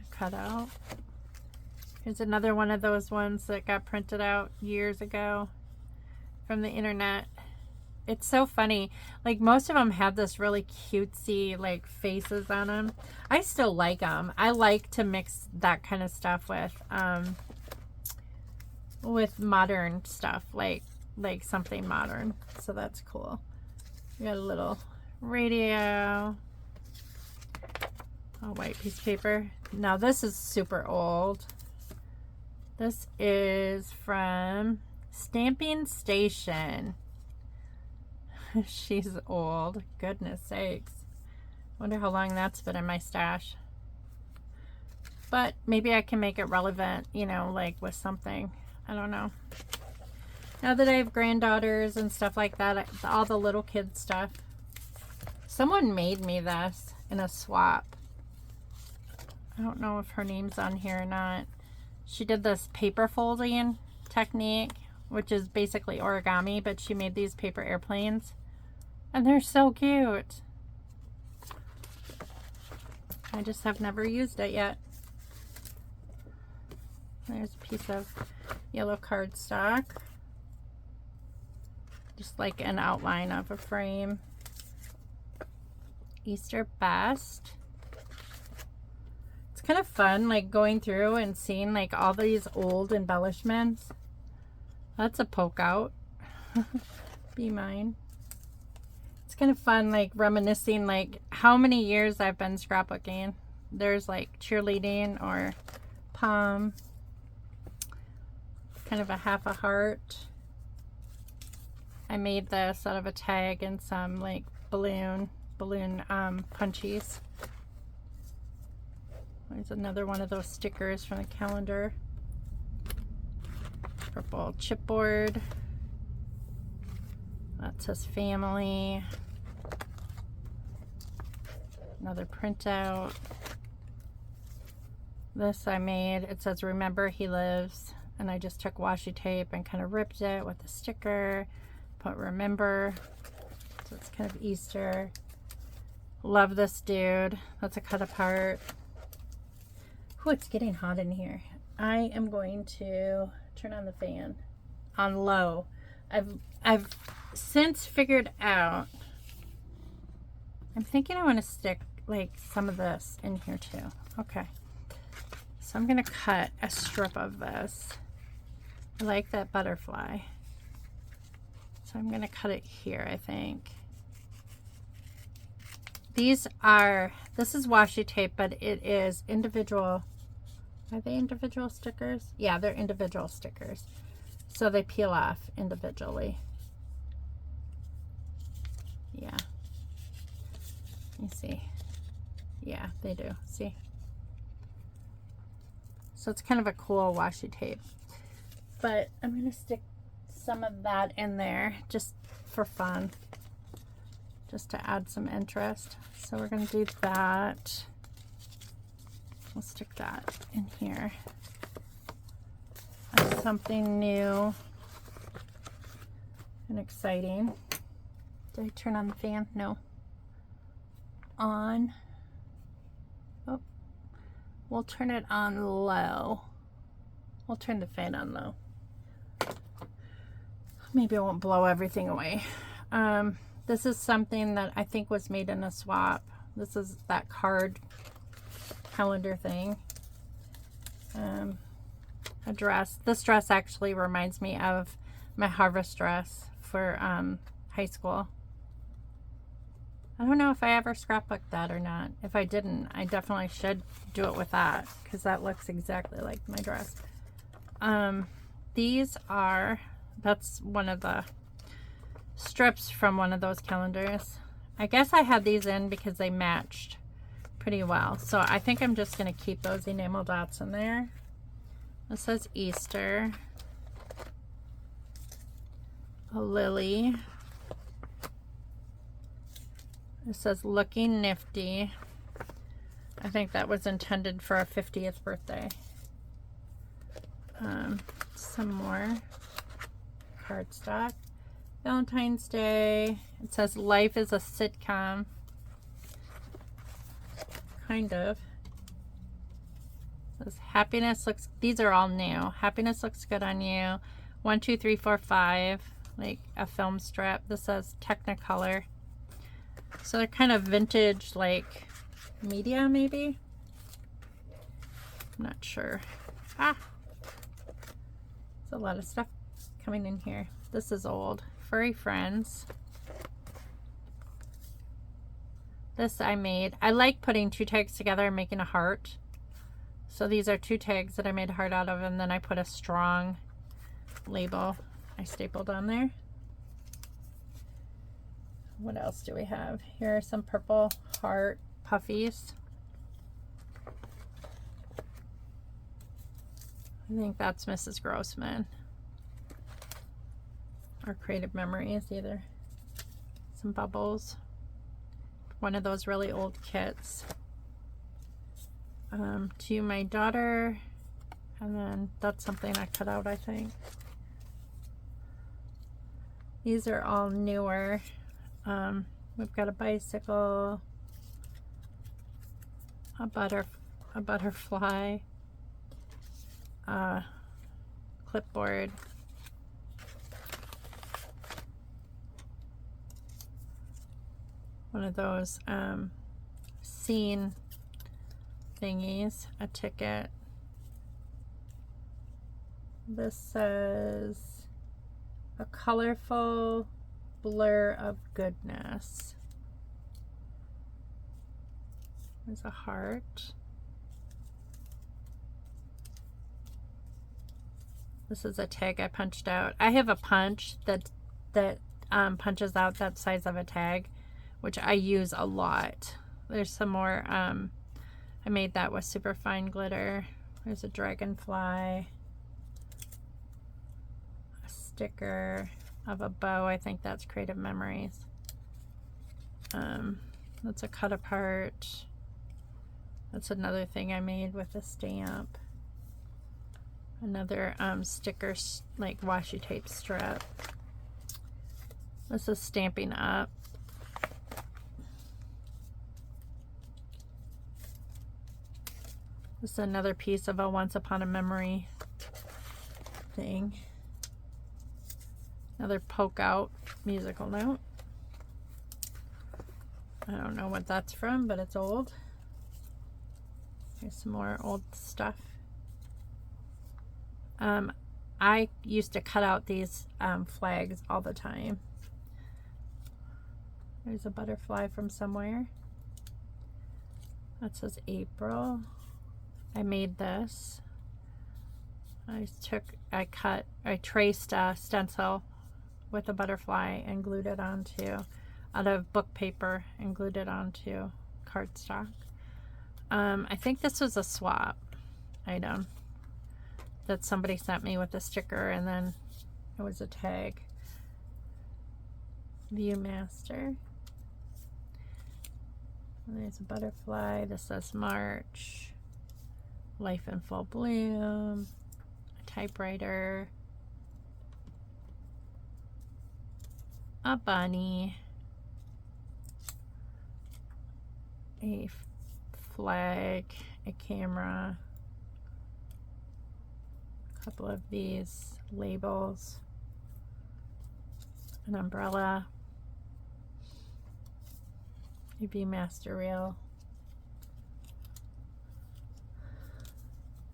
A cutout. Here's another one of those ones that got printed out years ago from the internet. It's so funny. Like, most of them have this really cutesy, like, faces on them. I still like them. I like to mix that kind of stuff with modern stuff, like something modern. So that's cool. We got a little radio. A white piece of paper. Now, this is super old. This is from Stamping Station. She's old. Goodness sakes. Wonder how long that's been in my stash. But maybe I can make it relevant, you know, like with something. I don't know. Now that I have granddaughters and stuff like that, all the little kid stuff. Someone made me this in a swap. I don't know if her name's on here or not. She did this paper folding technique, which is basically origami, but she made these paper airplanes. And they're so cute. I just have never used it yet. There's a piece of yellow cardstock. Just like an outline of a frame. Easter Best. It's kind of fun, like going through and seeing like all these old embellishments. That's a poke out. Be mine. It's kind of fun, like reminiscing like how many years I've been scrapbooking. There's like cheerleading or pom. Kind of a half a heart. I made this out of a tag and some like balloon punchies. There's another one of those stickers from the calendar. Purple chipboard. That says family. Another printout. This I made. It says remember he lives. And I just took washi tape and kind of ripped it with a sticker. Put remember. So it's kind of Easter. Love this dude. That's a cut apart. Oh, it's getting hot in here. I am going to turn on the fan on low. I've since figured out, I'm thinking I want to stick like some of this in here too. Okay. So I'm going to cut a strip of this. I like that butterfly. So I'm going to cut it here, I think. This is washi tape, but it is individual. Are they individual stickers? Yeah, they're individual stickers. So they peel off individually. Yeah. You see. Yeah, they do. See? So it's kind of a cool washi tape. But I'm going to stick some of that in there just for fun. Just to add some interest. So we're going to do that. We'll stick that in here. That's something new and exciting. Did I turn on the fan? No. On. Oh. We'll turn it on low. We'll turn the fan on low. Maybe I won't blow everything away. This is something that I think was made in a swap. This is that card calendar thing. A dress. This dress actually reminds me of my harvest dress for high school. I don't know if I ever scrapbooked that or not. If I didn't, I definitely should do it with that because that looks exactly like my dress. That's one of the strips from one of those calendars. I guess I had these in because they matched pretty well. So I think I'm just going to keep those enamel dots in there. This says Easter. A lily. It says looking nifty. I think that was intended for our 50th birthday. Some more cardstock. Valentine's Day. It says life is a sitcom. Kind of. It says happiness looks, these are all new. Happiness looks good on you. 1, 2, 3, 4, 5. Like a film strip. This says Technicolor. So they're kind of vintage, like media maybe. I'm not sure. There's a lot of stuff coming in here. This is old. Furry Friends. This I made. I like putting 2 tags together and making a heart. So these are 2 tags that I made a heart out of, and then I put a strong label I stapled on there. What else do we have? Here are some purple heart puffies. I think that's Mrs. Grossman. Or Creative Memories either. Some bubbles. One of those really old kits. To my daughter. And then that's something I cut out, I think. These are all newer. We've got a bicycle, a butterfly, clipboard, one of those scene thingies, a ticket. This says a colorful blur of goodness. There's a heart. This is a tag I punched out. I have a punch that punches out that size of a tag, which I use a lot. There's some more, I made that with super fine glitter. There's a dragonfly, a sticker of a bow. I think that's Creative Memories. That's a cut apart. That's another thing I made with a stamp. Another sticker, like washi tape strip. This is Stampin' Up. This is another piece of a Once Upon a Memory thing. Another poke out musical note. I don't know what that's from, but it's old. Here's some more old stuff. I used to cut out these flags all the time. There's a butterfly from somewhere. That says April. I made this. I traced a stencil with a butterfly and glued it onto, out of book paper, and glued it onto cardstock. I think this was a swap item that somebody sent me with a sticker, and then it was a tag. Viewmaster. And there's a butterfly. This says March. Life in Full Bloom. A typewriter. A bunny. A flag. A camera. A couple of these labels. An umbrella. A Viewmaster reel.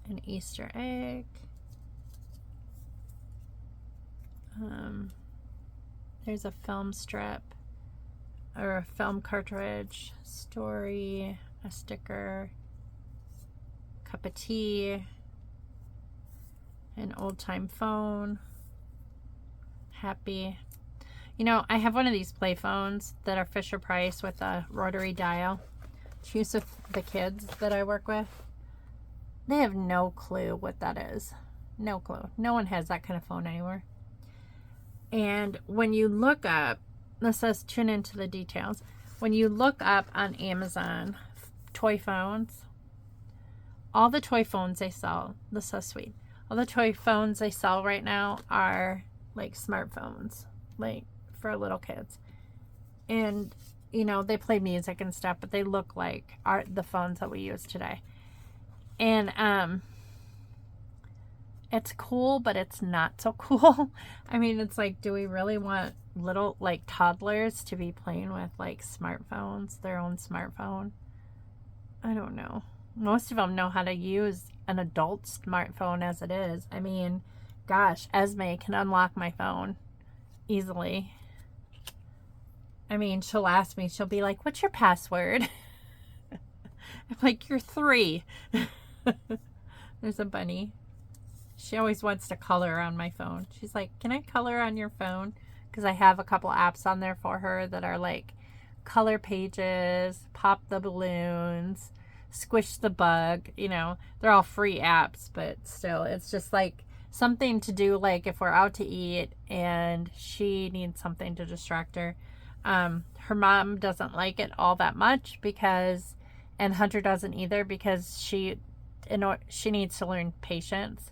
An Easter egg. There's a film strip or a film cartridge, story, a sticker, cup of tea, an old time phone, happy. You know, I have one of these play phones that are Fisher Price with a rotary dial. It's used with the kids that I work with. They have no clue what that is. No clue. No one has that kind of phone anywhere. And when you look up, this says tune into the details. When you look up on Amazon toy phones, all the toy phones they sell, this is so sweet. All the toy phones they sell right now are like smartphones, like for little kids. And, you know, they play music and stuff, but they look like the phones that we use today. And it's cool, but it's not so cool. I mean, it's like, do we really want little, like, toddlers to be playing with, like, smartphones, their own smartphone? I don't know. Most of them know how to use an adult smartphone as it is. I mean, gosh, Esme can unlock my phone easily. I mean, she'll ask me, she'll be like, what's your password? I'm like, you're 3. There's a bunny. She always wants to color on my phone. She's like, can I color on your phone? Because I have a couple apps on there for her that are like color pages, pop the balloons, squish the bug. You know, they're all free apps, but still, it's just like something to do, like if we're out to eat and she needs something to distract her. Her mom doesn't like it all that much because, and Hunter doesn't either, because she needs to learn patience.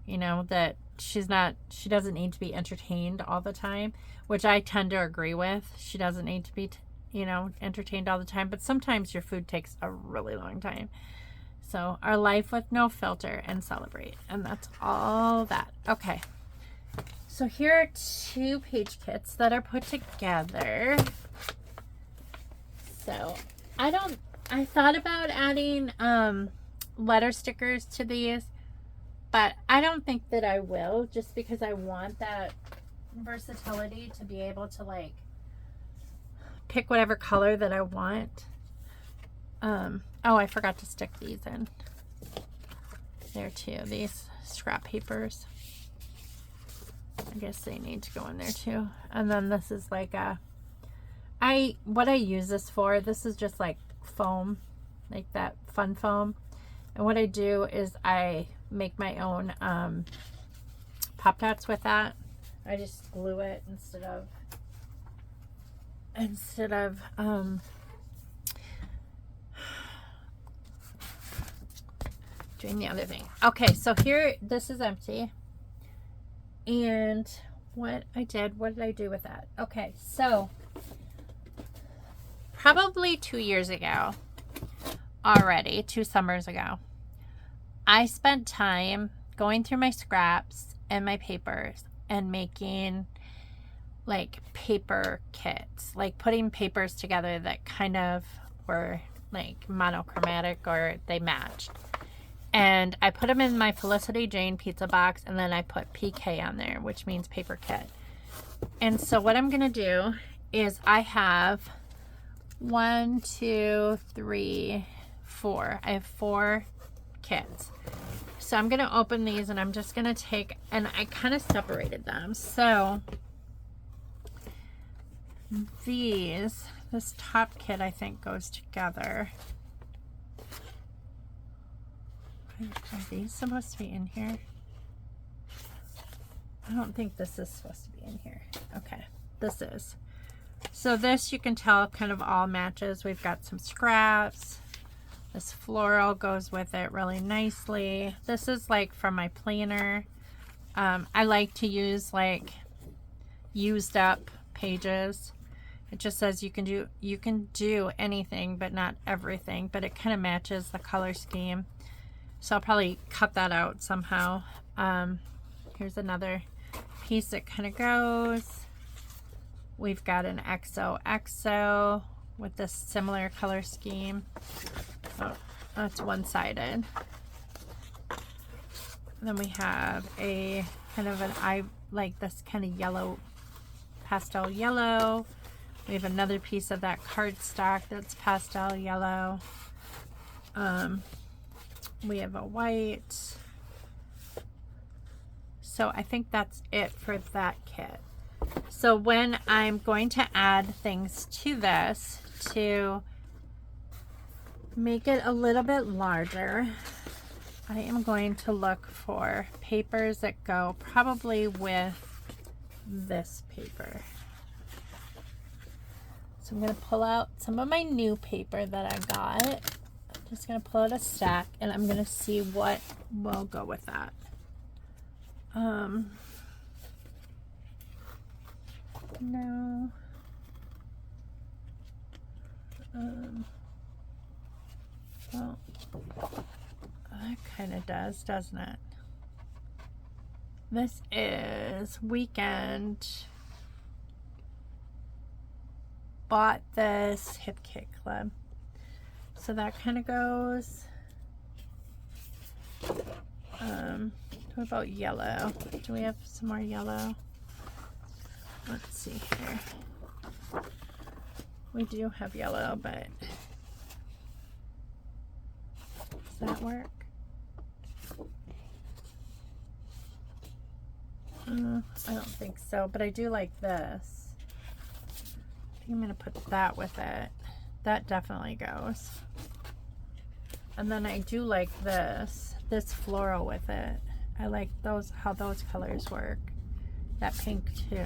You know, that she doesn't need to be entertained all the time, which I tend to agree with. She doesn't need to be, entertained all the time, but sometimes your food takes a really long time. So our life with no filter and celebrate. And that's all that. Okay. So here are 2 page kits that are put together. So I thought about adding letter stickers to these, but I don't think that I will, just because I want that versatility to be able to like pick whatever color that I want. Oh, I forgot to stick these in there too, these scrap papers. I guess they need to go in there too. And then this is like what I use this for, this is just like foam, like that fun foam. And what I do is I make my own Pop-Tarts with that. I just glue it instead of doing the other thing. Okay, so here, this is empty. And what did I do with that? Okay, so probably 2 years ago already, 2 summers ago, I spent time going through my scraps and my papers and making like paper kits, like putting papers together that kind of were like monochromatic or they matched. And I put them in my Felicity Jane pizza box, and then I put PK on there, which means paper kit. And so what I'm going to do is I have 1, 2, 3, 4. I have 4 kits. So I'm going to open these, and I'm just going to take, and I kind of separated them. So this top kit I think goes together. Are these supposed to be in here? I don't think this is supposed to be in here. Okay, this is. So this, you can tell, kind of all matches. We've got some scraps. This floral goes with it really nicely. This is like from my planner. I like to use like used up pages. It just says you can do anything but not everything, but it kind of matches the color scheme. So I'll probably cut that out somehow. Here's another piece that kind of goes. We've got an XOXO with this similar color scheme. Oh, that's one-sided. Then we have a kind of like this kind of yellow, pastel yellow. We have another piece of that cardstock that's pastel yellow. We have a white. So I think that's it for that kit. So when I'm going to add things to this to make it a little bit larger, I am going to look for papers that go probably with this paper. So I'm going to pull out some of my new paper that I got. I'm just going to pull out a stack, and I'm going to see what will go with that. No. Well, that kind of does, doesn't it? This is Weekend. Bought this Hip Kit Club. So that kind of goes. What about yellow? Do we have some more yellow? Let's see here. We do have yellow, but does that work? I don't think so, but I do like this. I think I'm going to put that with it. That definitely goes. And then I do like this floral with it. I like those, how those colors work. That pink too.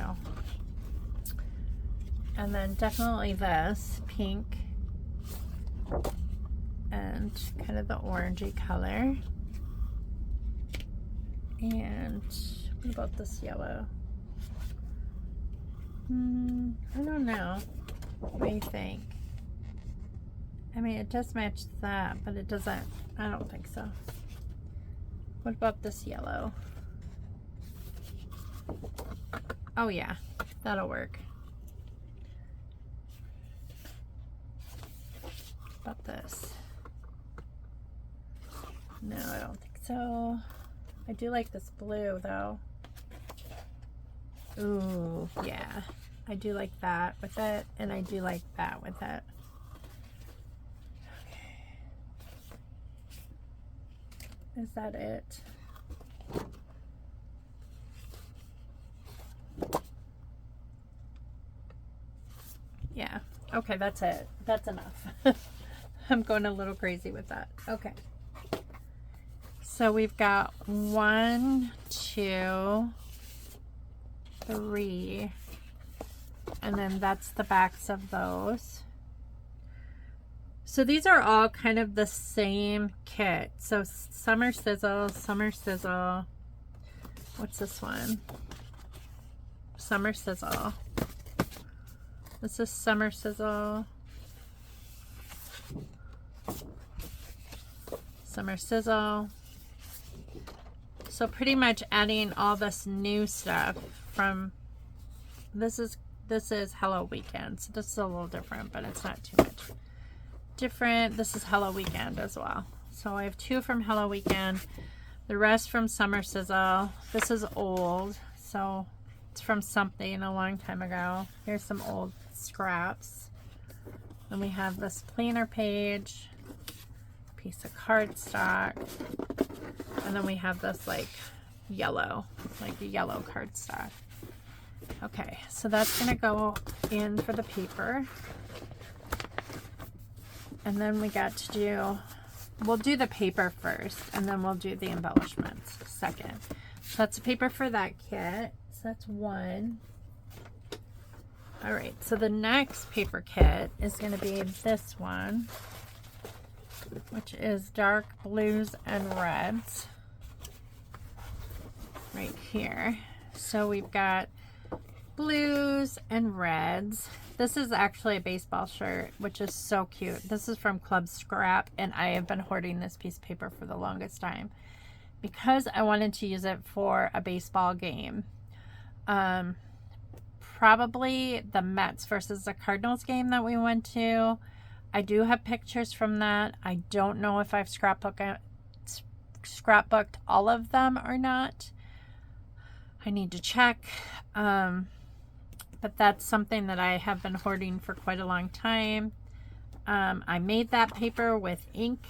And then definitely this pink and kind of the orangey color. And what about this yellow? I don't know. What do you think? I mean, it does match that, but it doesn't. I don't think so. What about this yellow? Oh yeah, that'll work. What about this? No, I don't think so. I do like this blue though. Ooh, yeah. I do like that with it, and I do like that with it. Is that it? Yeah. Okay, that's it. That's enough. I'm going a little crazy with that. Okay. So we've got 1, 2, 3, and then that's the backs of those. So these are all kind of the same kit. So Summer Sizzle, Summer Sizzle. What's this one? Summer Sizzle. This is Summer Sizzle. Summer Sizzle. So pretty much adding all this new stuff from, this is Hello Weekend. So this is a little different, but it's not too much different. This is Hello Weekend as well. So I have 2 from Hello Weekend. The rest from Summer Sizzle. This is old, so it's from something a long time ago. Here's some old scraps. Then we have this planner page, piece of cardstock, and then we have this like yellow cardstock. Okay, so that's gonna go in for the paper. And then we got to do, we'll do the paper first, and then we'll do the embellishments second. So that's the paper for that kit. So that's 1. All right, so the next paper kit is going to be this one, which is dark blues and reds right here. So we've got blues and reds. This is actually a baseball shirt, which is so cute. This is from Club Scrap, and I have been hoarding this piece of paper for the longest time because I wanted to use it for a baseball game. Probably the Mets versus the Cardinals game that we went to. I do have pictures from that. I don't know if I've scrapbooked all of them or not. I need to check. But that's something that I have been hoarding for quite a long time. I made that paper with ink.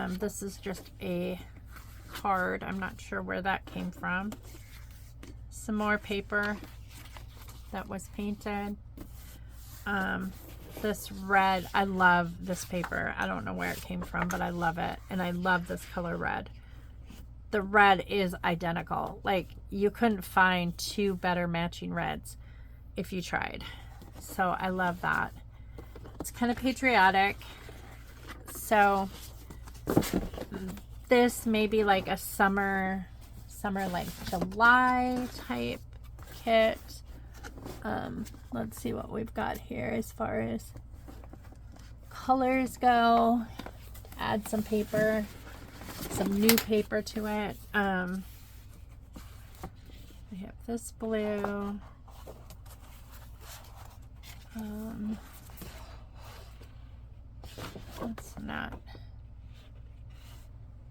This is just a card. I'm not sure where that came from. Some more paper that was painted. This red, I love this paper. I don't know where it came from, but I love it. And I love this color red. The red is identical. Like, you couldn't find 2 better matching reds if you tried. So I love that. It's kind of patriotic. So this may be like a summer like July type kit. Let's see what we've got here as far as colors go. Add some paper, some new paper to it. We have this blue. It's not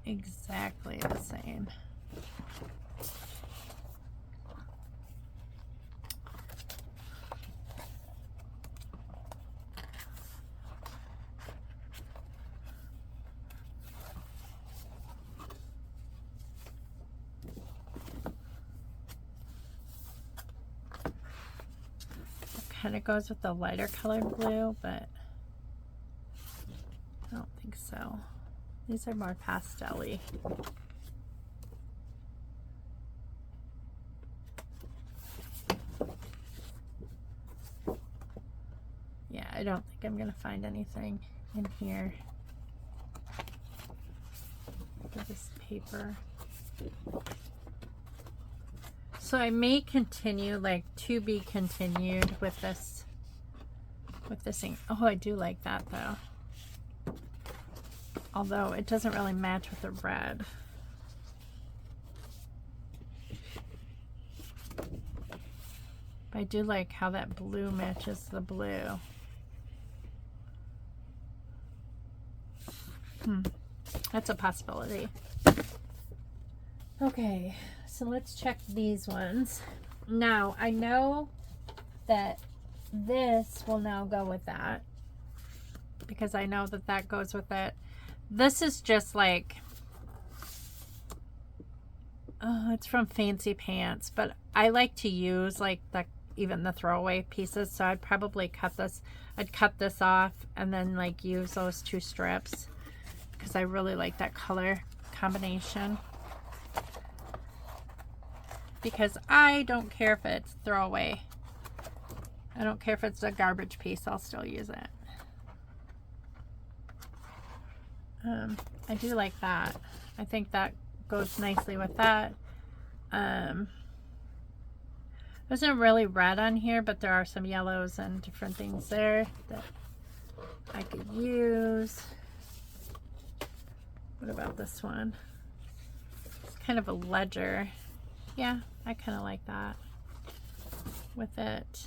exactly the same. Kind of goes with the lighter colored blue, but I don't think so. These are more pastel-y. Yeah, I don't think I'm gonna find anything in here for this paper. So I may continue, like, to be continued with this ink. Oh, I do like that though. Although it doesn't really match with the red. But I do like how that blue matches the blue. That's a possibility. Okay, so let's check these ones. Now, I know that this will now go with that, because I know that that goes with it. This is just like, oh, it's from Fancy Pants, but I like to use like the even the throwaway pieces. So I'd probably cut this. I'd cut this off and then like use those 2 strips because I really like that color combination. Because I don't care if it's throwaway. I don't care if it's a garbage piece, I'll still use it. I do like that. I think that goes nicely with that. There's not really red on here, but there are some yellows and different things there that I could use. What about this one? It's kind of a ledger. Yeah, I kind of like that with it.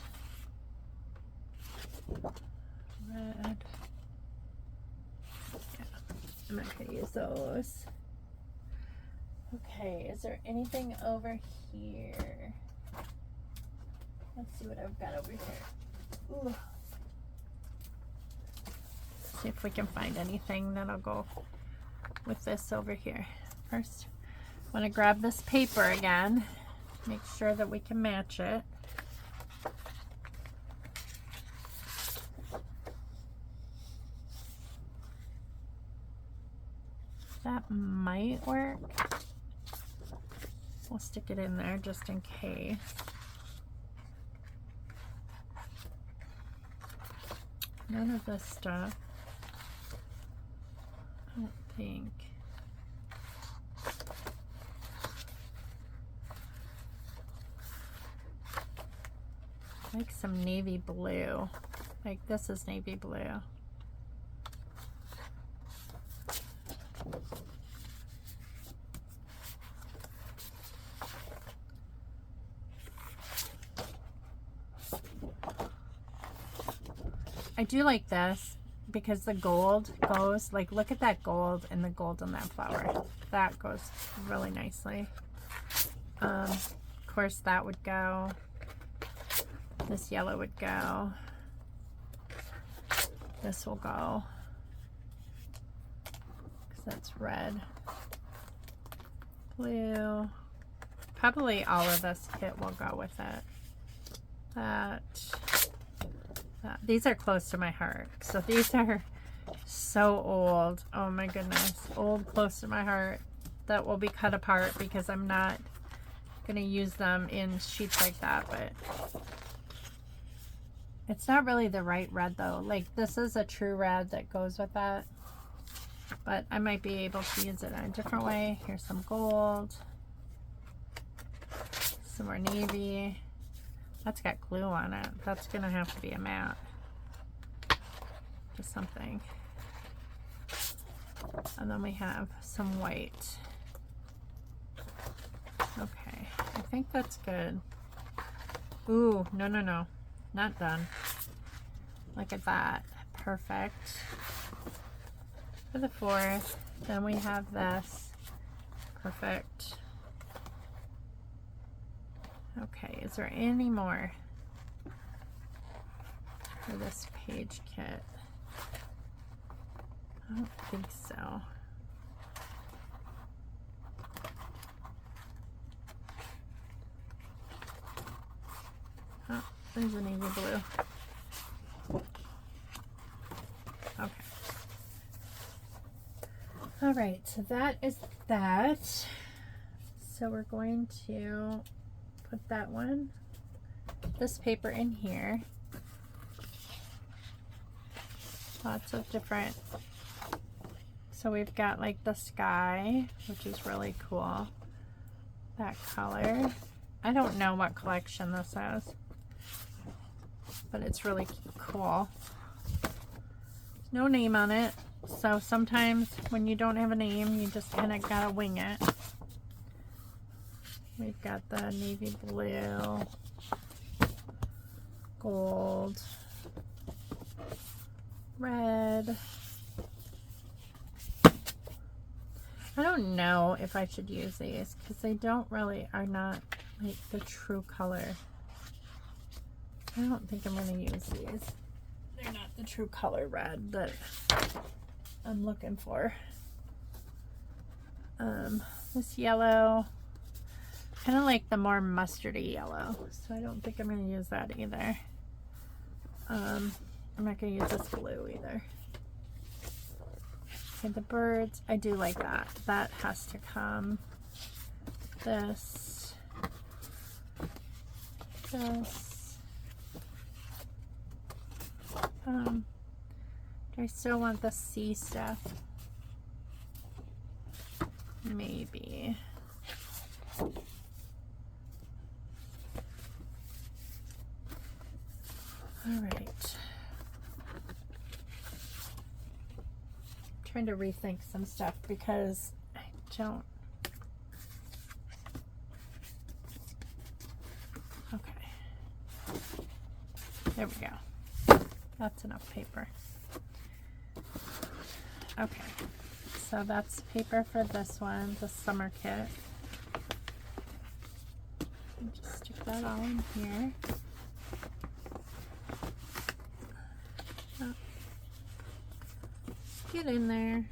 Red. Yeah, I'm not going to use those. Okay, is there anything over here? Let's see what I've got over here. Ooh. See if we can find anything that'll go with this over here. First, I want to grab this paper again. Make sure that we can match it. That might work. We'll stick it in there just in case. None of this stuff. I don't think. I like some navy blue. Like this is navy blue. I do like this because the gold goes, like look at that gold and the gold on that flower. That goes really nicely. Of course that would go. This yellow would go. This will go. Because that's red. Blue. Probably all of this kit will go with it. That. These are close to my heart. So these are so old. Oh my goodness. Old, close to my heart. That will be cut apart because I'm not going to use them in sheets like that. But it's not really the right red though. Like this is a true red that goes with that. But I might be able to use it in a different way. Here's some gold. Some more navy. That's got glue on it. That's gonna have to be a matte. Just something. And then we have some white. Okay, I think that's good. Ooh, no, no, no. Not done. Look at that. Perfect. For the 4th. Then we have this. Perfect. Okay, is there any more for this page kit? I don't think so. Oh, there's a navy blue. Okay. All right, so that is that. So we're going to put that one, this paper in here. Lots of different, so we've got like the sky, which is really cool. That color. I don't know what collection this is, but it's really cool. No name on it, so sometimes when you don't have a name, you just kind of gotta wing it. We've got the navy blue, gold, red. I don't know if I should use these because they are not like the true color. I don't think I'm going to use these. They're not the true color red that I'm looking for. This yellow. kind of like the more mustardy yellow, so I don't think I'm going to use that either. I'm not going to use this blue either. Okay, the birds, I do like that. That has to come. This. Do I still want the sea stuff? Maybe. All right. Trying to rethink some stuff because I don't. Okay. There we go. That's enough paper. Okay. So that's paper for this one, the summer kit. Just stick that all in here. Oh. Get in there.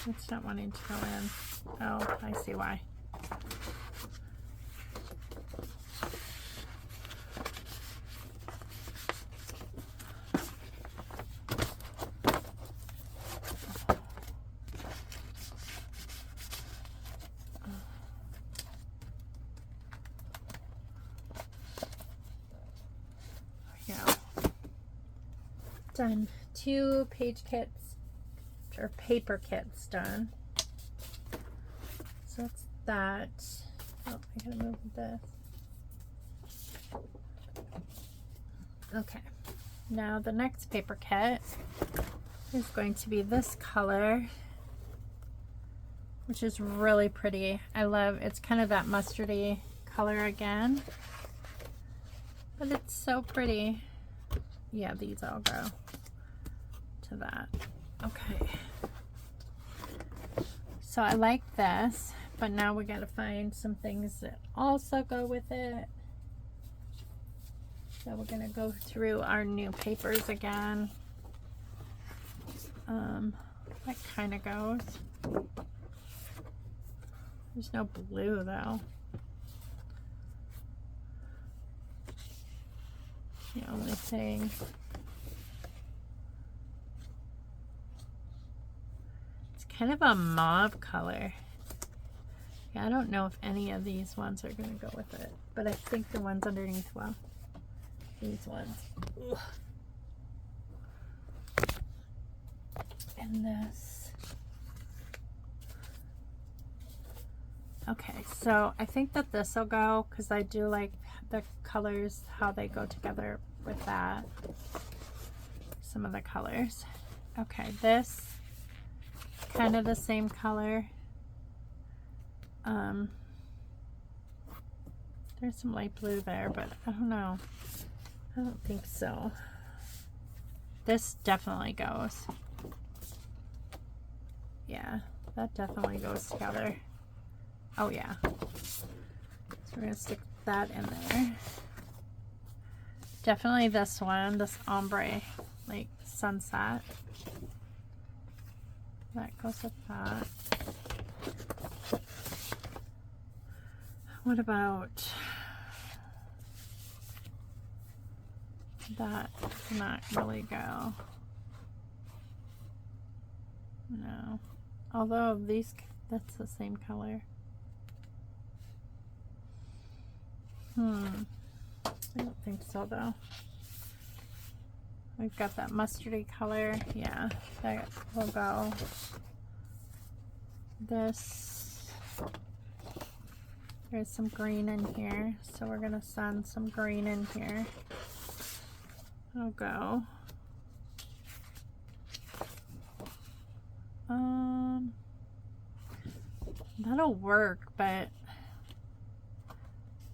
It's not wanting to go in. Oh, I see why. Done 2 page kits or paper kits done. So that's that. Oh, I gotta move this. Okay, now the next paper kit is going to be this color, which is really pretty. I love it's kind of that mustardy color again, but it's so pretty. Yeah, these all go to that. Okay. So I like this, but now we got to find some things that also go with it. So we're going to go through our new papers again. That kind of goes. There's no blue though. The only thing. It's kind of a mauve color. Yeah, I don't know if any of these ones are going to go with it, but I think the ones underneath will. These ones. Ugh. And this. Okay, so I think that this will go because I do like the colors, how they go together with that. Some of the colors. Okay, this kind of the same color. There's some light blue there, but I don't know. I don't think so. This definitely goes. Yeah, that definitely goes together. Oh yeah. So we're gonna stick that in there. Definitely this one, this ombre, like sunset. That goes with that. What about that? Does not really go. No. Although these, that's the same color. I don't think so though. We've got that mustardy color. Yeah, that will go. This, there's some green in here, so we're gonna send some green in here. It'll go. That'll work, but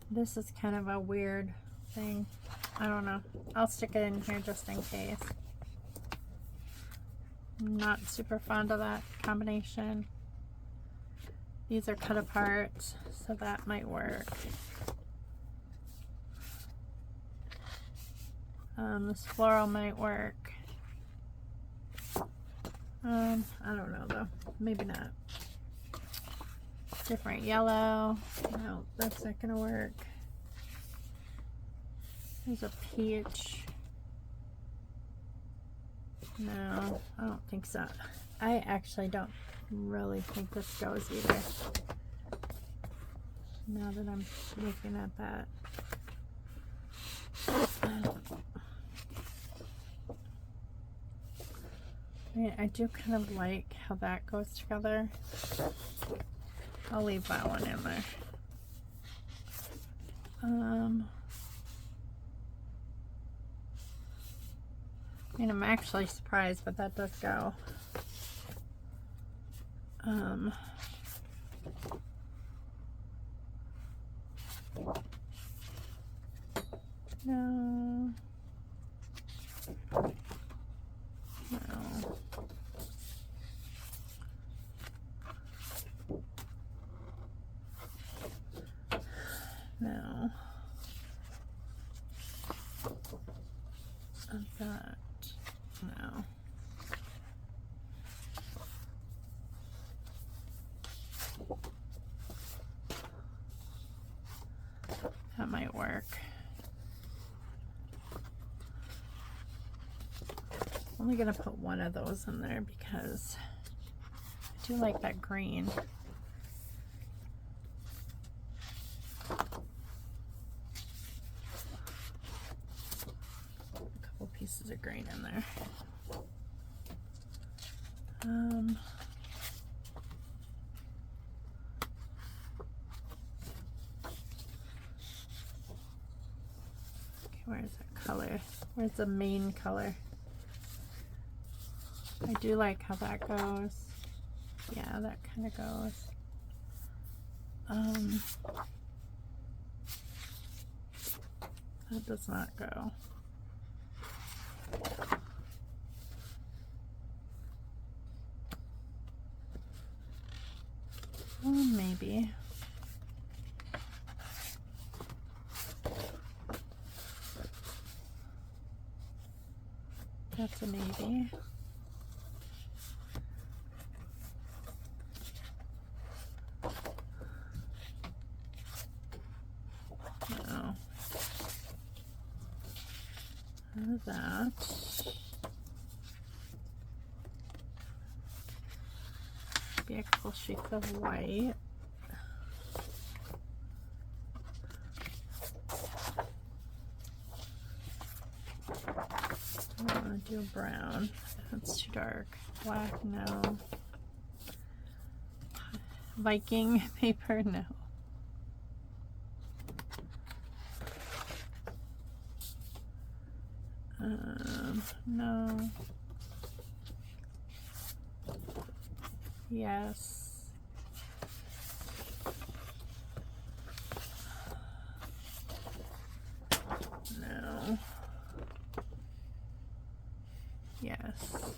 this is kind of a weird thing. I don't know. I'll stick it in here just in case. I'm not super fond of that combination. These are cut apart, so that might work. This floral might work. I don't know though. Maybe not. Different yellow. No, that's not gonna work. There's a peach. No, I don't think so. I actually don't really think this goes either. Now that I'm looking at that. I mean, I do kind of like how that goes together. I'll leave that one in there. I mean, I'm actually surprised, but that does go. No. No. No. Of that. No. That might work. I'm only gonna put one of those in there because I do like that green. A couple pieces of green in there. Okay, where's that color? Where's the main color? I do like how that goes. Yeah, that kind of goes. That does not go. Maybe. That's a maybe. No. None of that. Maybe a couple sheets of white. I want to do a brown. That's too dark. Black, no. Viking paper, no. No. Yes. No. Yes.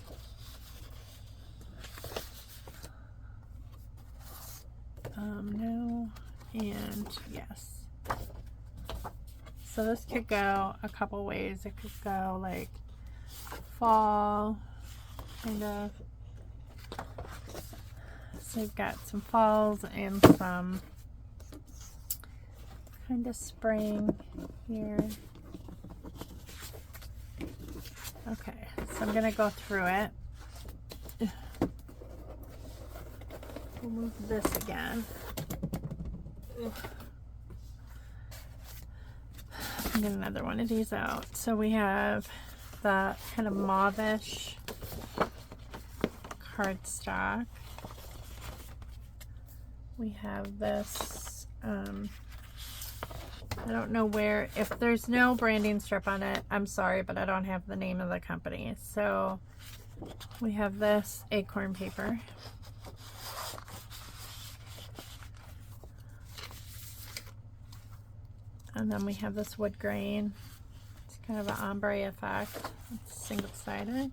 No. And yes. So this could go a couple ways. It could go like fall, kind of. So we've got some falls and some kind of spring here. Okay, so I'm gonna go through it. We'll move this again. Get another one of these out. So we have the kind of mauvish cardstock. We have this, I don't know where, if there's no branding strip on it, I'm sorry, but I don't have the name of the company. So we have this acorn paper. And then we have this wood grain. It's kind of an ombre effect. It's single-sided.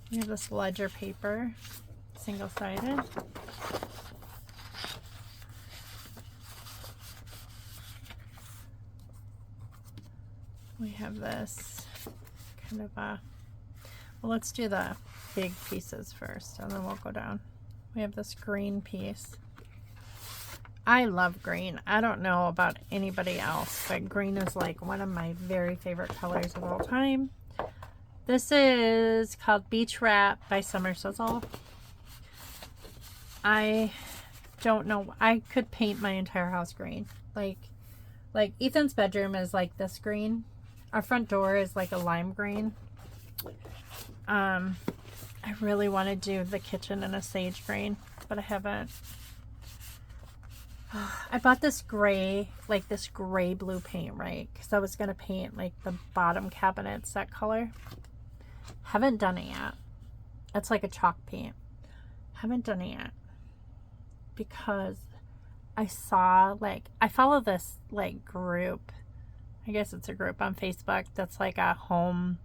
We have this ledger paper, single-sided. We have this kind of a Well, let's do the big pieces first, and then we'll go down. We have this green piece. I love green. I don't know about anybody else, but green is like one of my very favorite colors of all time. This is called Beach Wrap by Summer Sizzle. I don't know. I could paint my entire house green. Like Ethan's bedroom is like this green. Our front door is like a lime green. I really want to do the kitchen in a sage green, but I haven't. I bought this gray, like this gray blue paint, right? Because I was going to paint like the bottom cabinets that color. Haven't done it yet. It's like a chalk paint. Haven't done it yet. Because I saw, like, I follow this like group. I guess it's a group on Facebook that's like a home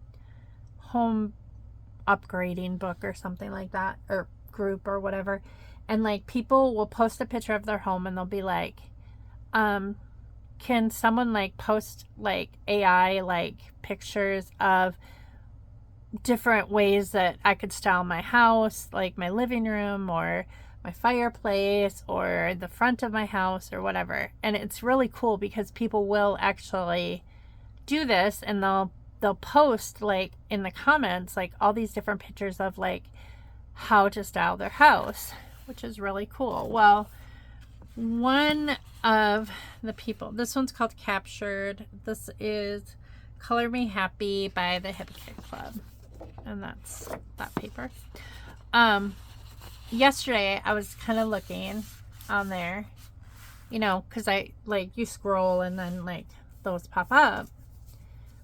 upgrading book or something like that, or group or whatever. And like people will post a picture of their home and they'll be like, can someone like post like AI like pictures of different ways that I could style my house, like my living room or my fireplace or the front of my house or whatever. And it's really cool because people will actually do this, and they'll post like in the comments like all these different pictures of like how to style their house, which is really cool. Well, one of the people, this one's called Captured. This is Color Me Happy by the Hippie Kid Club. And that's that paper. Yesterday I was kind of looking on there, you know, because I like you scroll and then like those pop up.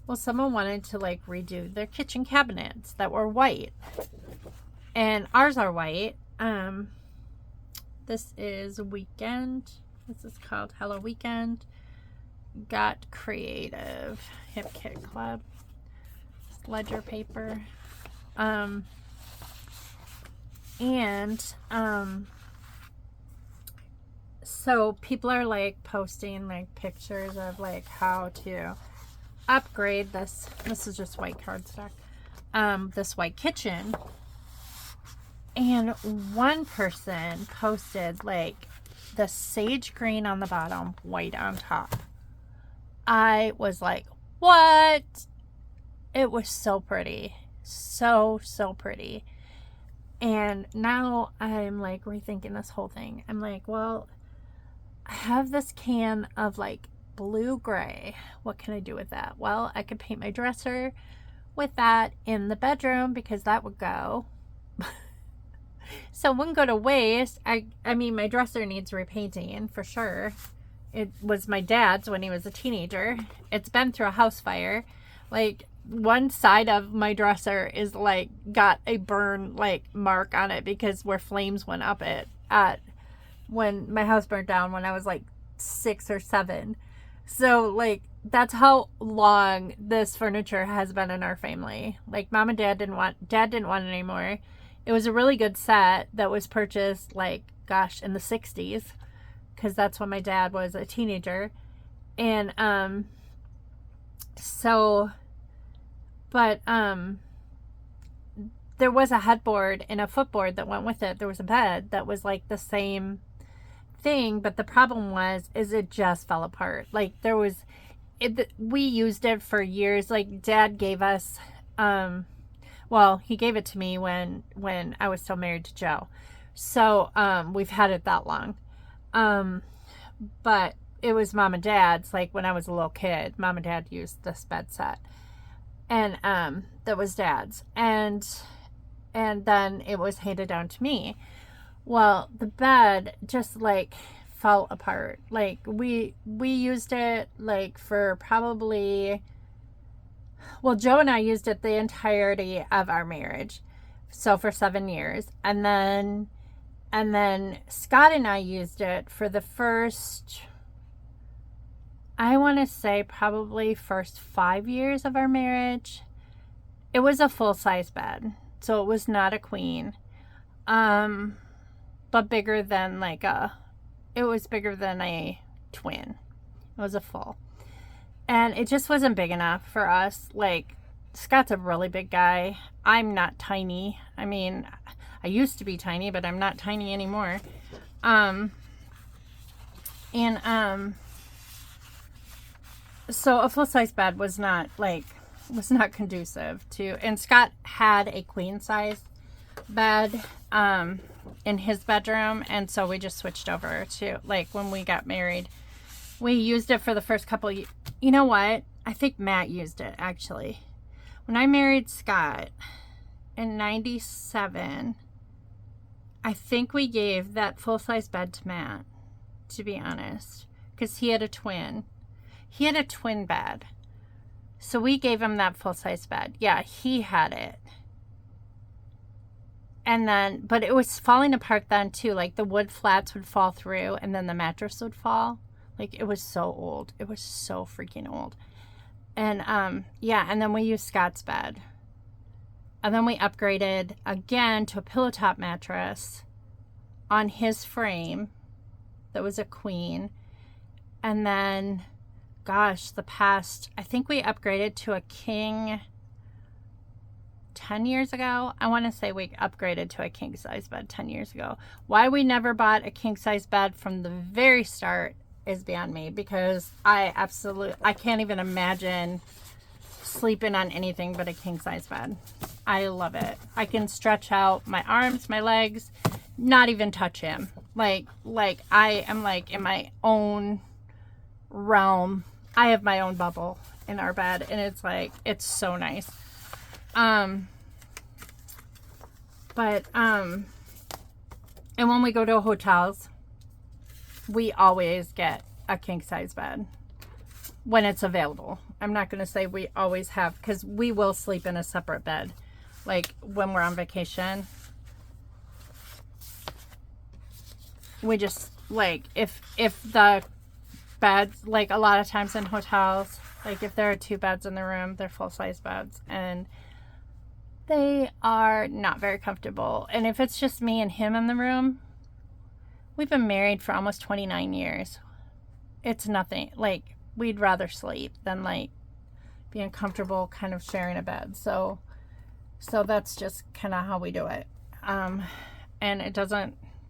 Well, someone wanted to like redo their kitchen cabinets that were white, and ours are white. This is Weekend. This is called Hello Weekend. Got Creative Hip Kit Club. Ledger paper. So people are like posting like pictures of like how to upgrade this. This is just white cardstock. This white kitchen. And one person posted like the sage green on the bottom, white on top. I was like, what? It was so pretty. So pretty. And now I'm like rethinking this whole thing. I'm like, well, I have this can of like blue gray. What can I do with that? Well, I could paint my dresser with that in the bedroom because that would go. So it wouldn't go to waste. I mean, my dresser needs repainting for sure. It was my dad's when he was a teenager. It's been through a house fire. Like, one side of my dresser is like got a burn like mark on it because where flames went up it at when my house burned down when I was like 6 or 7. So like that's how long this furniture has been in our family. Like mom and dad didn't want it anymore. It was a really good set that was purchased like gosh in the 60s because that's when my dad was a teenager. And there was a headboard and a footboard that went with it. There was a bed that was like the same thing, but the problem is it just fell apart. Like we used it for years. Like dad gave us, well, he gave it to me when I was still married to Joe. So we've had it that long. But it was mom and dad's. Like when I was a little kid, mom and dad used this bed set. And that was dad's, and then it was handed down to me. Well, the bed just like fell apart. Like we used it like for probably, well, Joe and I used it the entirety of our marriage, so for 7 years, and then Scott and I used it for the first, I want to say probably first 5 years of our marriage. It was a full-size bed, so it was not a queen, but bigger than it was bigger than a twin. It was a full, and it just wasn't big enough for us. Like Scott's a really big guy. I'm not tiny. I mean, I used to be tiny, but I'm not tiny anymore. So a full-size bed was not conducive to, and Scott had a queen size bed in his bedroom, and so we just switched over to, like, when we got married, we used it for the first couple of, you know what? I think Matt used it, actually. When I married Scott in 97, I think we gave that full-size bed to Matt, to be honest, because he had a twin. He had a twin bed. So we gave him that full-size bed. Yeah, he had it. And then, but it was falling apart then too. Like the wood flats would fall through and then the mattress would fall. Like it was so old. It was so freaking old. And yeah, and then we used Scott's bed. And then we upgraded again to a pillow top mattress on his frame that was a queen. And then, gosh, I think we upgraded to a king 10 years ago. I want to say we upgraded to a king size bed 10 years ago. Why we never bought a king size bed from the very start is beyond me, because I can't even imagine sleeping on anything but a king size bed. I love it. I can stretch out my arms, my legs, not even touch him. Like I am like in my own realm. I have my own bubble in our bed, and it's like, it's so nice. And when we go to hotels, we always get a king size bed when it's available. I'm not going to say we always have, because we will sleep in a separate bed. Like when we're on vacation, we just, like, if the beds, like a lot of times in hotels, like if there are 2 beds in the room, they're full-size beds, and they are not very comfortable. And if it's just me and him in the room, we've been married for almost 29 years. It's nothing. Like, we'd rather sleep than like be uncomfortable kind of sharing a bed. So that's just kind of how we do it. And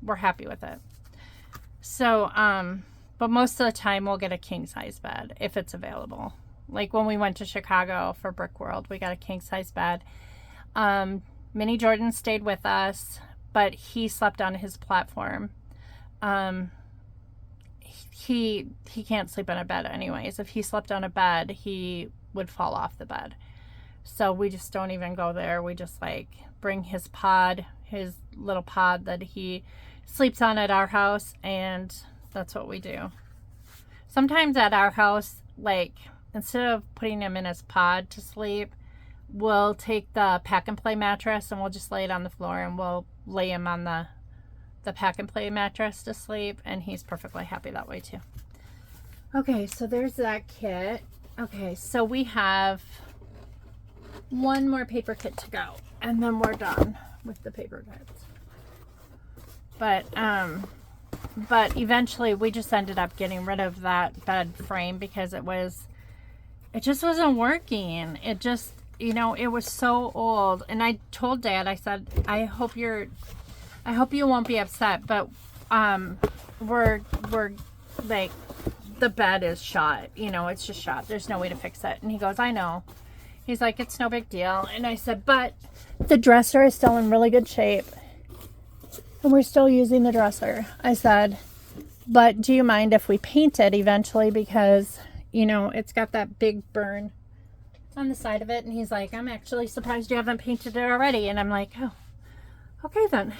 we're happy with it. So, but most of the time we'll get a king size bed if it's available. Like when we went to Chicago for Brick World, we got a king size bed. Minnie Jordan stayed with us, but he slept on his platform. He can't sleep on a bed anyways. If he slept on a bed, he would fall off the bed. So we just don't even go there. We just like bring his little pod that he sleeps on at our house, and that's what we do. Sometimes at our house, like, instead of putting him in his pod to sleep, we'll take the pack and play mattress and we'll just lay it on the floor, and we'll lay him on the pack and play mattress to sleep, and he's perfectly happy that way too. Okay, so there's that kit. Okay, so we have one more paper kit to go, and then we're done with the paper kits. But eventually we just ended up getting rid of that bed frame because it just wasn't working. It just, it was so old. And I told Dad, I said, I hope you won't be upset, but we're like, the bed is shot. It's just shot. There's no way to fix it. And he goes, I know. He's like, it's no big deal. And I said, but the dresser is still in really good shape, and we're still using the dresser. I said, but do you mind if we paint it eventually, because it's got that big burn on the side of it? And he's like, I'm actually surprised you haven't painted it already. And I'm like, oh, okay then.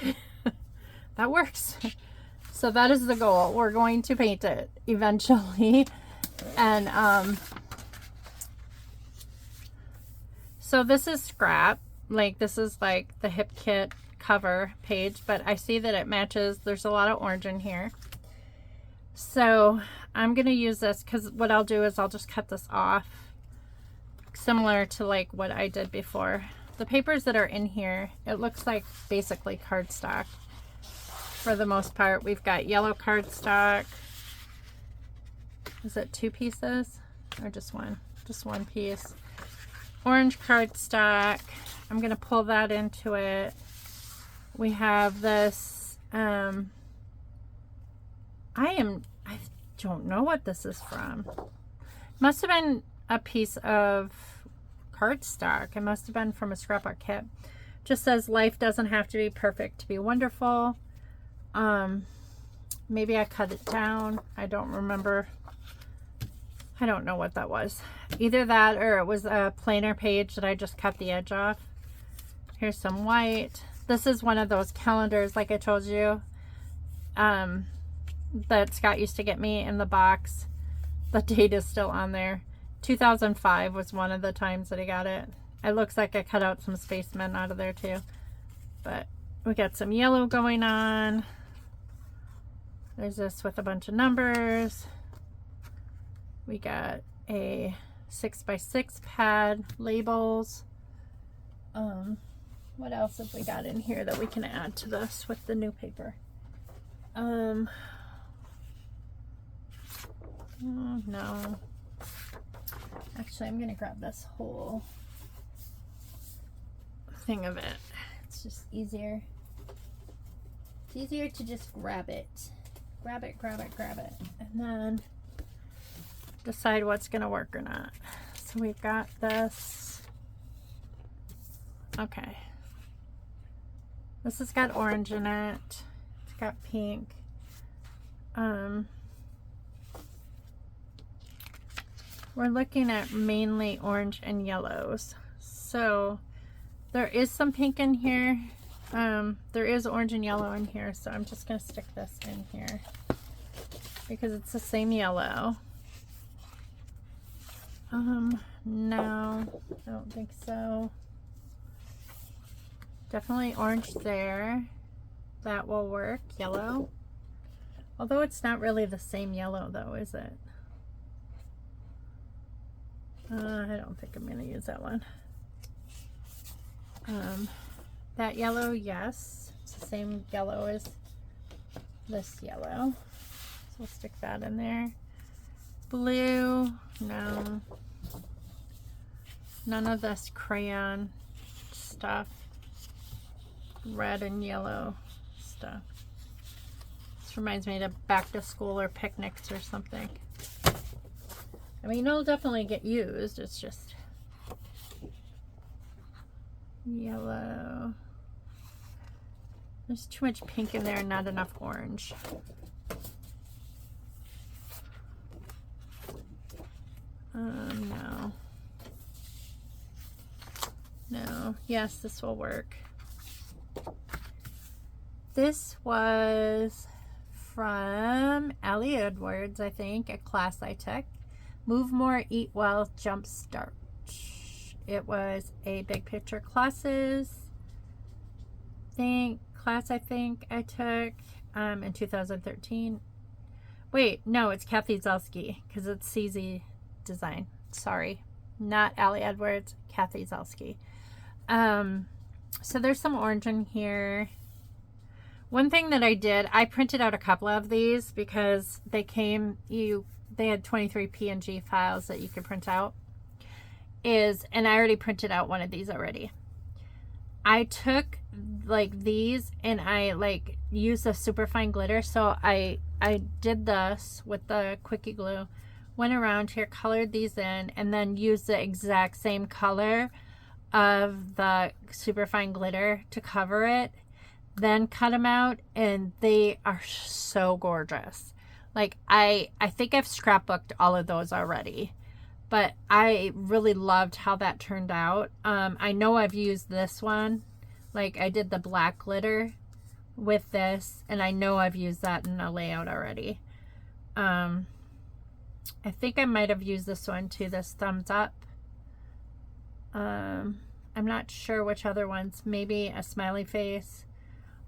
That works. So that is the goal. We're going to paint it eventually. And so this is scrap. Like, this is like the Hip Kit cover page, but I see that it matches. There's a lot of orange in here. So I'm going to use this, because what I'll do is I'll just cut this off, similar to like what I did before. The papers that are in here, it looks like basically cardstock for the most part. We've got yellow cardstock. Is it 2 pieces or just one? Just one piece. orange cardstock. I'm going to pull that into it. We have this, I don't know what this is from. Must have been a piece of cardstock. It must have been from a scrapbook kit. Just says life doesn't have to be perfect to be wonderful. Maybe I cut it down. I don't remember. I don't know what that was. Either that or it was a plainer page that I just cut the edge off. Here's some white. This is one of those calendars, like I told you, that Scott used to get me in the box. The date is still on there. 2005 was one of the times that he got it. It looks like I cut out some spacemen out of there too. But we got some yellow going on. There's this with a bunch of numbers. We got a 6x6 pad, labels. What else have we got in here that we can add to this with the new paper? Oh, no. Actually, I'm gonna grab this whole thing of it. It's just easier. It's easier to just grab it. Grab it, grab it, grab it. And then decide what's gonna work or not. So we've got this. Okay. This has got orange in it. It's got pink. We're looking at mainly orange and yellows. So there is some pink in here. There is orange and yellow in here. So I'm just going to stick this in here because it's the same yellow. No, I don't think so. Definitely orange there. That will work. Yellow. Although it's not really the same yellow though, is it? I don't think I'm going to use that one. That yellow, yes. It's the same yellow as this yellow. So we'll stick that in there. Blue, no. None of this crayon stuff. Red and yellow stuff. This reminds me of back to school or picnics or something. I mean, it'll definitely get used. It's just yellow. There's too much pink in there and not enough orange. No. No. Yes, this will work. This was from Allie Edwards, I think, a class I took. Move More, Eat Well, Jump Start. It was a big picture class I think I took in 2013. Wait, no, it's Kathy Zelsky because it's CZ Design. Sorry, not Allie Edwards, Kathy Zelsky. So there's some orange in here. One thing that I did, I printed out a couple of these because they had 23 PNG files that you could print out. And I already printed out one of these already. I took like these and I like used the superfine glitter. So I did this with the quickie glue, went around here, colored these in, and then used the exact same color of the superfine glitter to cover it. Then cut them out, and they are so gorgeous. Like I think I've scrapbooked all of those already, but I really loved how that turned out. I know I've used this one, like I did the black glitter with this, and I know I've used that in a layout already. I think I might have used this one too, this thumbs up. I'm not sure which other ones, maybe a smiley face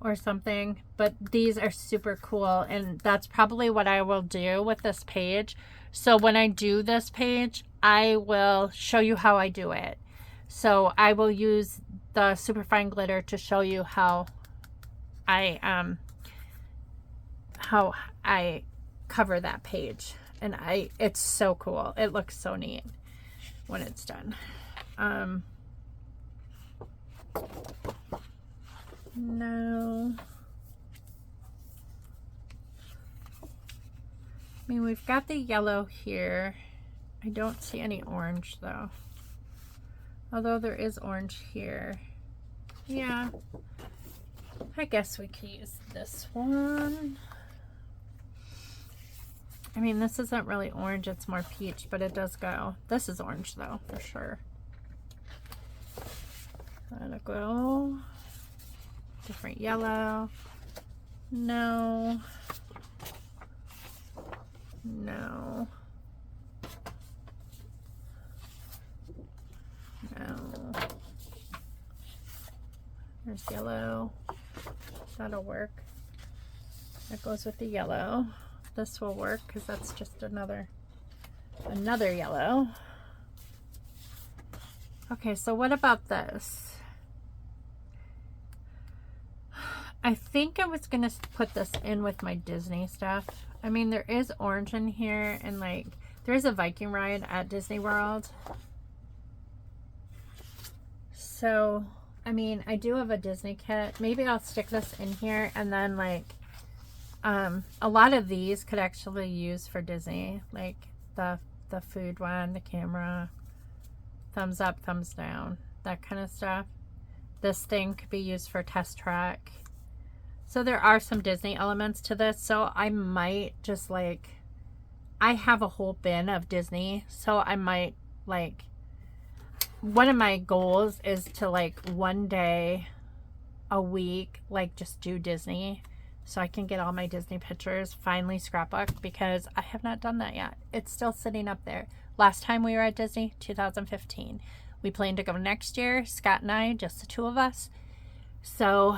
or something, but these are super cool, and that's probably what I will do with this page. So when I do this page, I will show you how I do it. So I will use the superfine glitter to show you how I cover that page, and it's so cool. It looks so neat when it's done. No. I mean, we've got the yellow here. I don't see any orange though. Although there is orange here. Yeah. I guess we could use this one. I mean, this isn't really orange, it's more peach, but it does go. This is orange though, for sure. That'll go. Different yellow. No. No. No. There's yellow. That'll work. That goes with the yellow. This will work because that's just another yellow. Okay, so what about this? I think I was gonna put this in with my Disney stuff. I mean, there is orange in here, and like there's a Viking ride at Disney World. So, I mean, I do have a Disney kit. Maybe I'll stick this in here, and then like a lot of these could actually use for Disney, like the food one, the camera, thumbs up, thumbs down, that kind of stuff. This thing could be used for test track. So there are some Disney elements to this. So I might just like, I have a whole bin of Disney. So I might like, one of my goals is to like one day a week, like just do Disney. So I can get all my Disney pictures, finally scrapbook, because I have not done that yet. It's still sitting up there. Last time we were at Disney, 2015. We plan to go next year, Scott and I, just the two of us. So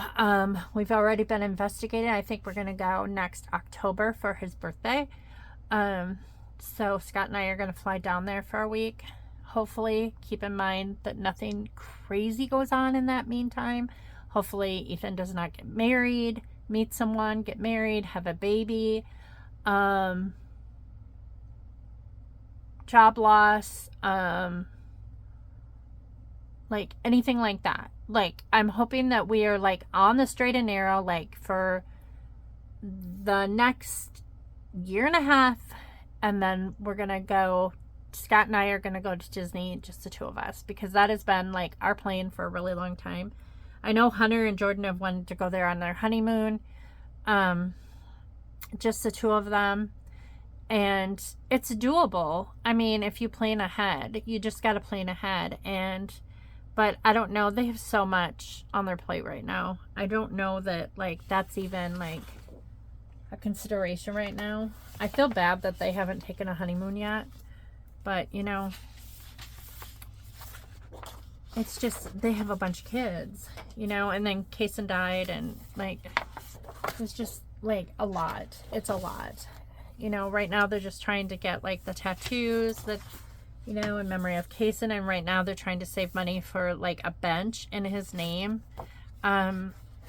we've already been investigating. I think we're going to go next October for his birthday. So Scott and I are going to fly down there for a week. Hopefully, keep in mind that nothing crazy goes on in that meantime. Hopefully, Ethan does not get married, meet someone, get married, have a baby, job loss, like anything like that. Like, I'm hoping that we are like on the straight and narrow, like for the next year and a half, and then we're gonna go, Scott and I are gonna go to Disney, just the two of us, because that has been like our plan for a really long time. I know Hunter and Jordan have wanted to go there on their honeymoon, just the two of them, and it's doable. I mean, if you plan ahead, you just got to plan ahead. But I don't know, they have so much on their plate right now. I don't know that like that's even like a consideration right now. I feel bad that they haven't taken a honeymoon yet, but you know, it's just, they have a bunch of kids, you know, and then Kason died, and like, it's just like a lot. It's a lot. You know, right now they're just trying to get like the tattoos that, you know, in memory of Kason, and right now they're trying to save money for like a bench in his name.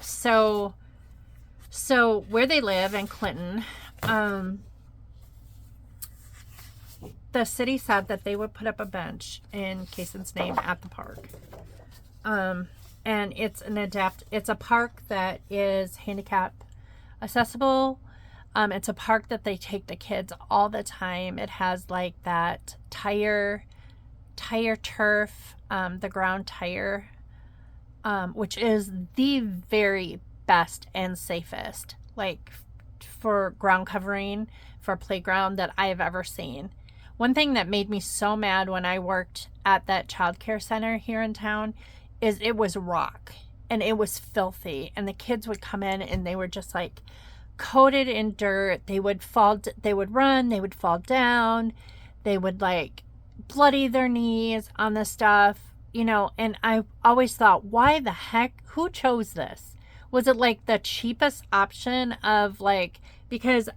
So where they live in Clinton, the city said that they would put up a bench in Kason's name at the park. And it's it's a park that is handicap accessible. It's a park that they take the kids all the time. It has like that tire turf, the ground tire, which is the very best and safest, like for ground covering for a playground that I have ever seen. One thing that made me so mad when I worked at that childcare center here in town is it was rock and it was filthy, and the kids would come in and they were just like coated in dirt. They would run, they would fall down, they would like bloody their knees on the stuff, you know. And I always thought, why the heck, who chose this? Was it like the cheapest option of like, because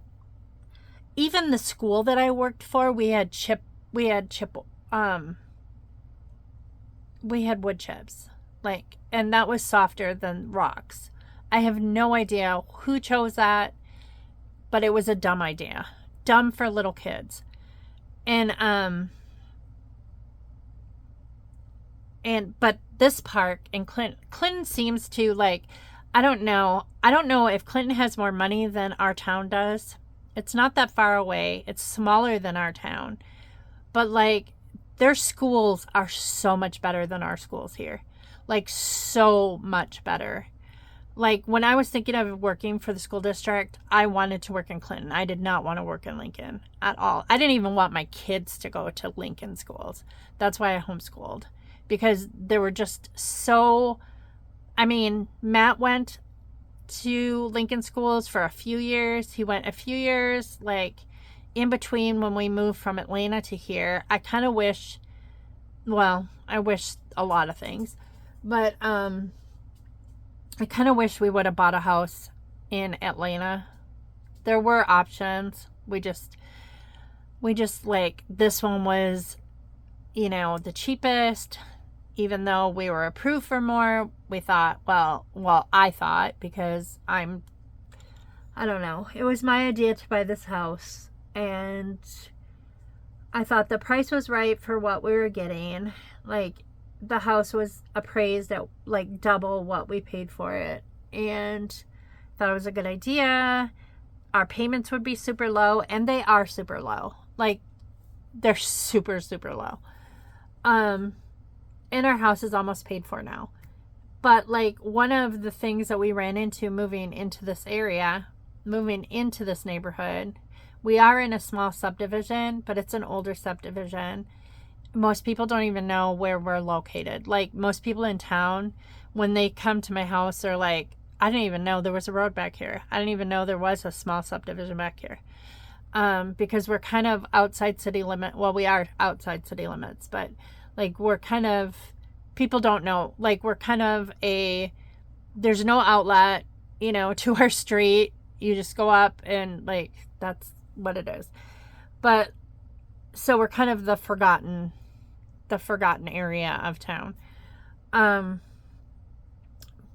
even the school that I worked for, we had wood chips, like, and that was softer than rocks. I have no idea who chose that, but it was a dumb idea. Dumb for little kids. And But this park in Clinton seems to like, I don't know if Clinton has more money than our town does. It's not that far away. It's smaller than our town. But like their schools are so much better than our schools here. Like so much better. Like when I was thinking of working for the school district, I wanted to work in Clinton. I did not want to work in Lincoln at all. I didn't even want my kids to go to Lincoln schools. That's why I homeschooled, because they were just so, I mean, Matt went to Lincoln schools for a few years. He went a few years like in between when we moved from Atlanta to here. I kind of wish, well, I wish a lot of things, but I kind of wish we would have bought a house in Atlanta. There were options. We just like, this one was, you know, the cheapest. Even though we were approved for more, we thought, well, I thought, because I don't know. It was my idea to buy this house. And I thought the price was right for what we were getting. Like, the house was appraised at like double what we paid for it, and thought it was a good idea. Our payments would be super low, and they are super low. Like they're super, super low. And our house is almost paid for now. But like one of the things that we ran into moving into this area, moving into this neighborhood, we are in a small subdivision, but it's an older subdivision. Most people don't even know where we're located. Like most people in town, when they come to my house, they're like, I didn't even know there was a road back here. I didn't even know there was a small subdivision back here. Because we're kind of outside city limit. Well, we are outside city limits, but like we're kind of, people don't know. Like we're kind of there's no outlet, you know, to our street. You just go up and like, that's what it is. But so we're kind of the forgotten area of town.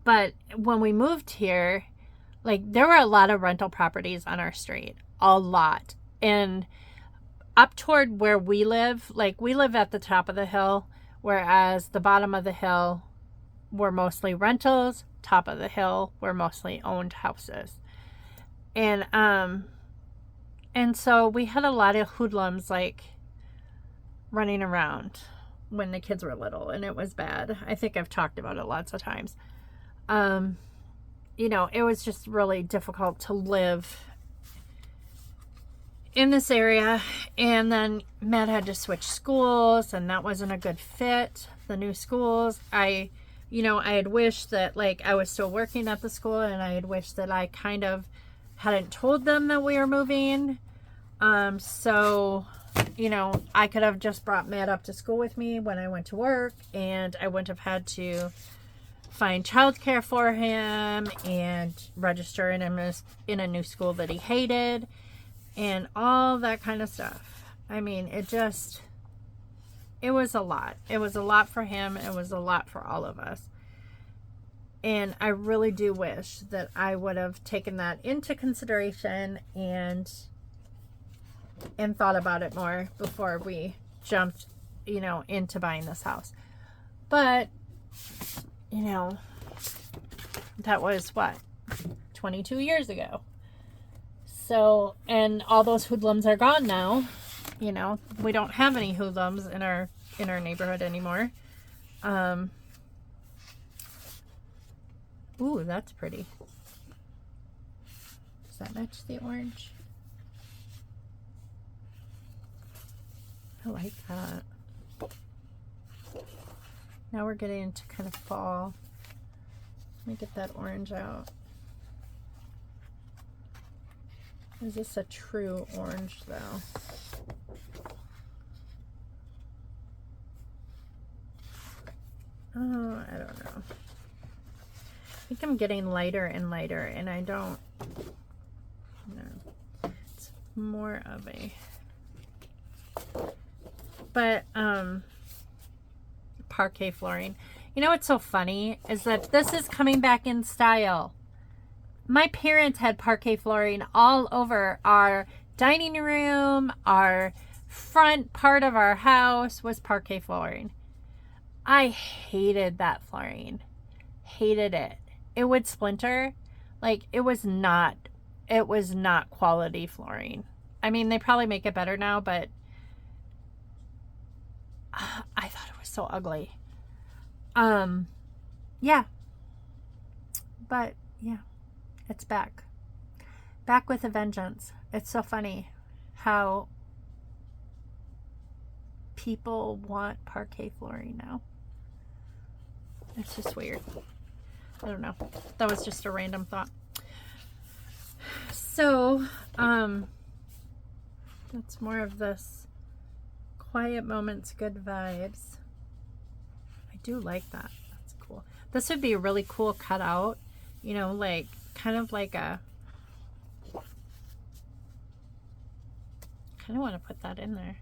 But when we moved here, like there were a lot of rental properties on our street, a lot. And up toward where we live, like we live at the top of the hill, whereas the bottom of the hill were mostly rentals, top of the hill were mostly owned houses. And so we had a lot of hoodlums like running around when the kids were little, and it was bad. I think I've talked about it lots of times. You know, it was just really difficult to live in this area. And then Matt had to switch schools, and that wasn't a good fit. The new schools, I had wished that like I was still working at the school, and I had wished that I kind of hadn't told them that we were moving. So, you know, I could have just brought Matt up to school with me when I went to work, and I wouldn't have had to find childcare for him and register in a new school that he hated and all that kind of stuff. I mean, it was a lot. It was a lot for him. It was a lot for all of us. And I really do wish that I would have taken that into consideration and thought about it more before we jumped, you know, into buying this house. But, you know, that was what, 22 years ago. So, and all those hoodlums are gone now. You know, we don't have any hoodlums in our neighborhood anymore. Ooh, that's pretty. Does that match the orange? I like that. Now we're getting into kind of fall. Let me get that orange out. Is this a true orange though? Oh, I don't know. I think I'm getting lighter and lighter, and I don't know. It's more of a, but parquet flooring. You know what's so funny is that this is coming back in style. My parents had parquet flooring all over our dining room. Our front part of our house was parquet flooring. I hated that flooring. Hated it. It would splinter. Like, it was not quality flooring. I mean, they probably make it better now, but I thought it was so ugly. Yeah. But yeah, it's back. Back with a vengeance. It's so funny how people want parquet flooring now. It's just weird. I don't know. That was just a random thought. So, that's more of this quiet moments, good vibes. I do like that. That's cool. This would be a really cool cutout, you know, like kind of like a, kind of want to put that in there.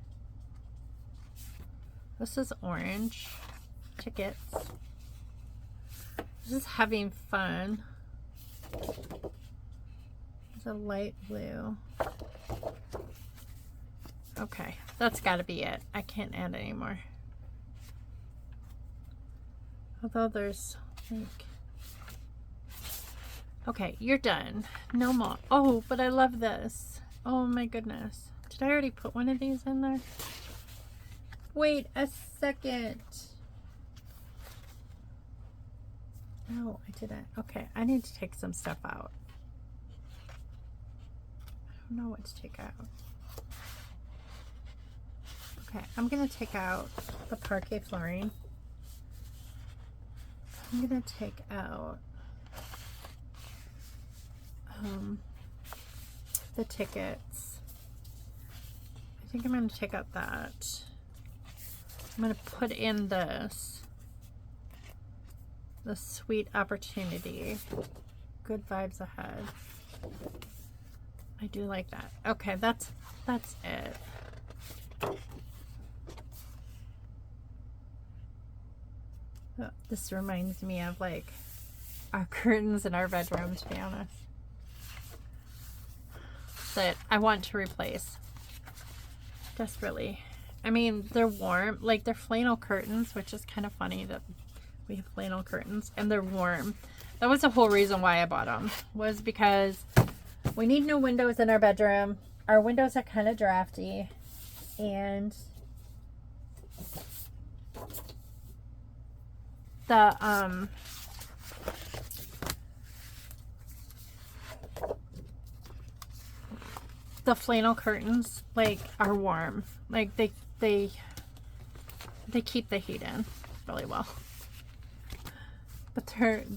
This is orange tickets. This is having fun. It's a light blue. Okay, that's got to be it. I can't add any more. Although there's like, okay, you're done. No more. Oh, but I love this. Oh my goodness. Did I already put one of these in there? Wait a second. No, I didn't. Okay, I need to take some stuff out. I don't know what to take out. Okay, I'm going to take out the parquet flooring. I'm going to take out the tickets. I think I'm going to take out that. I'm going to put in this. The sweet opportunity. Good vibes ahead. I do like that. Okay, that's it. Oh, this reminds me of like our curtains in our bedroom, to be honest. That I want to replace desperately. I mean, they're warm, like they're flannel curtains, which is kind of funny that we have flannel curtains and they're warm. That was the whole reason why I bought them, was because we need new windows in our bedroom. Our windows are kind of drafty, and the flannel curtains like are warm. Like they keep the heat in really well. But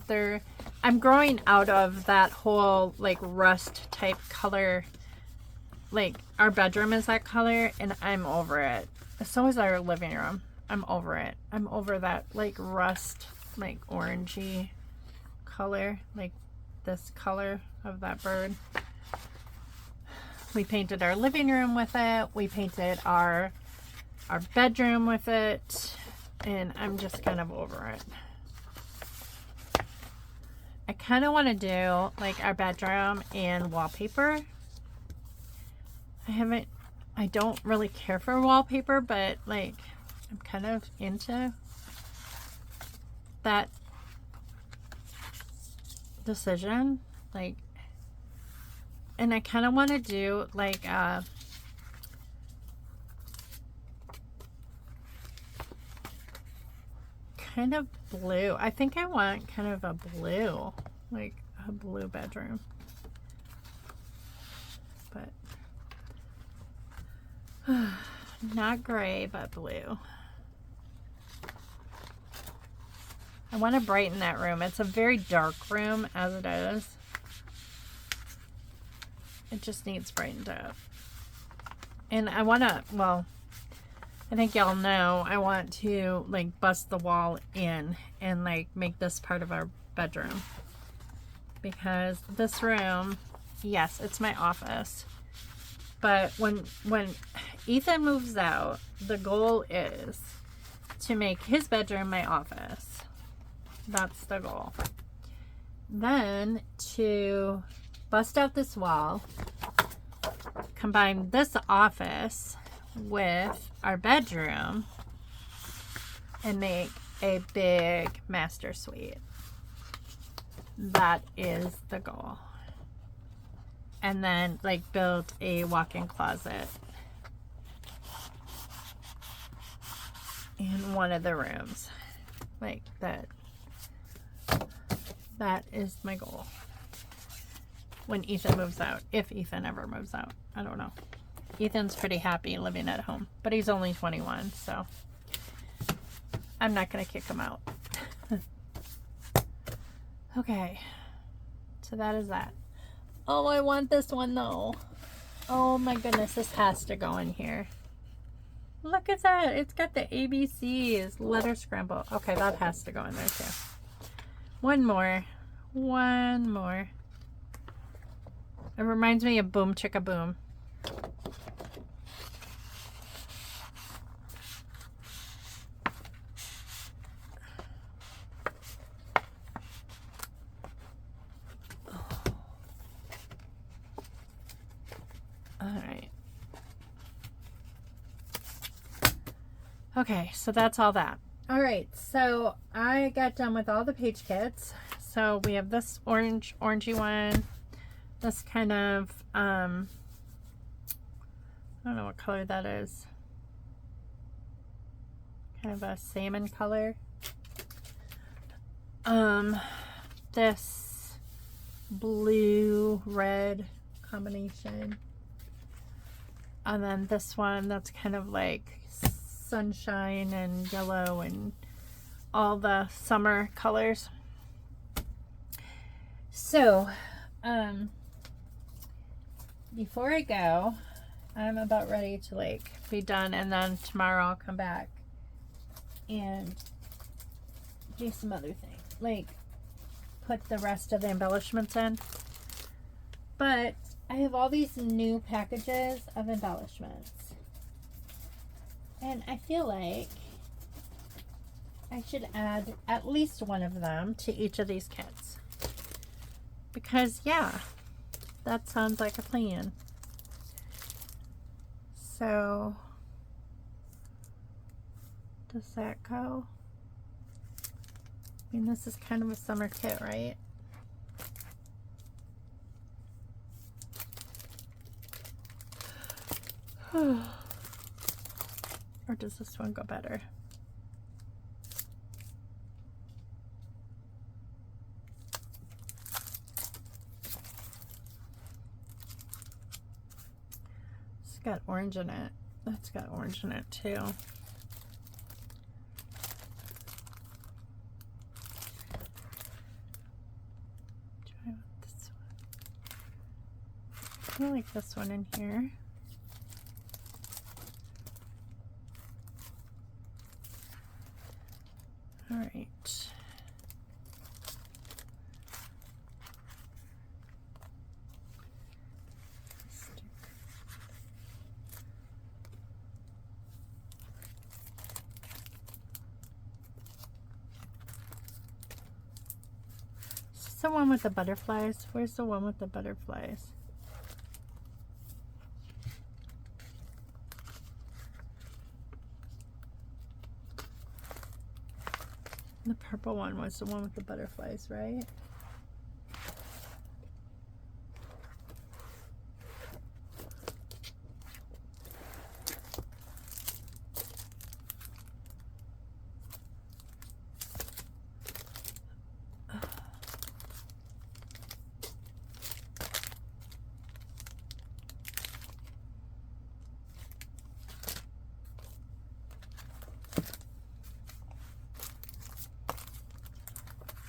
they're I'm growing out of that whole like rust type color. Like our bedroom is that color and I'm over it. So is our living room. I'm over it. I'm over that like rust, like orangey color, like this color of that bird. We painted our living room with it. We painted our bedroom with it, and I'm just kind of over it. I kind of want to do like our bedroom and wallpaper. I don't really care for wallpaper, but like I'm kind of into that decision. Like, and I kind of want to do like kind of blue. I think I want kind of a blue, like a blue bedroom. But not gray, but blue. I want to brighten that room. It's a very dark room as it is. It just needs brightened up. And I want to, well, I think y'all know, I want to like bust the wall in and like make this part of our bedroom. Because this room, yes, it's my office. But when Ethan moves out, the goal is to make his bedroom my office. That's the goal. Then to bust out this wall, combine this office with our bedroom, and make a big master suite. That is the goal. And then like build a walk-in closet in one of the rooms. Like that. That is my goal. When Ethan moves out. If Ethan ever moves out. I don't know. Ethan's pretty happy living at home. But he's only 21, so I'm not going to kick him out. Okay. So that is that. Oh, I want this one though. Oh my goodness, this has to go in here. Look at that. It's got the ABCs. Letter scramble. Okay, that has to go in there too. One more. One more. It reminds me of Boom Chicka Boom. Alright. Okay, so that's all that. Alright, so I got done with all the page kits. So we have this orangey one. This kind of, I don't know what color that is. Kind of a salmon color. This blue-red combination. And then this one that's kind of like sunshine and yellow and all the summer colors. So, before I go, I'm about ready to like be done, and then tomorrow I'll come back and do some other things, like put the rest of the embellishments in. But I have all these new packages of embellishments, and I feel like I should add at least one of them to each of these kits. Because, yeah, that sounds like a plan. So, does that go? I mean, this is kind of a summer kit, right? Or does this one go better? It's got orange in it. That's got orange in it too. Do I want this one? I like this one in here. All right. Is this the one with the butterflies? Where's the one with the butterflies? The purple one was the one with the butterflies, right?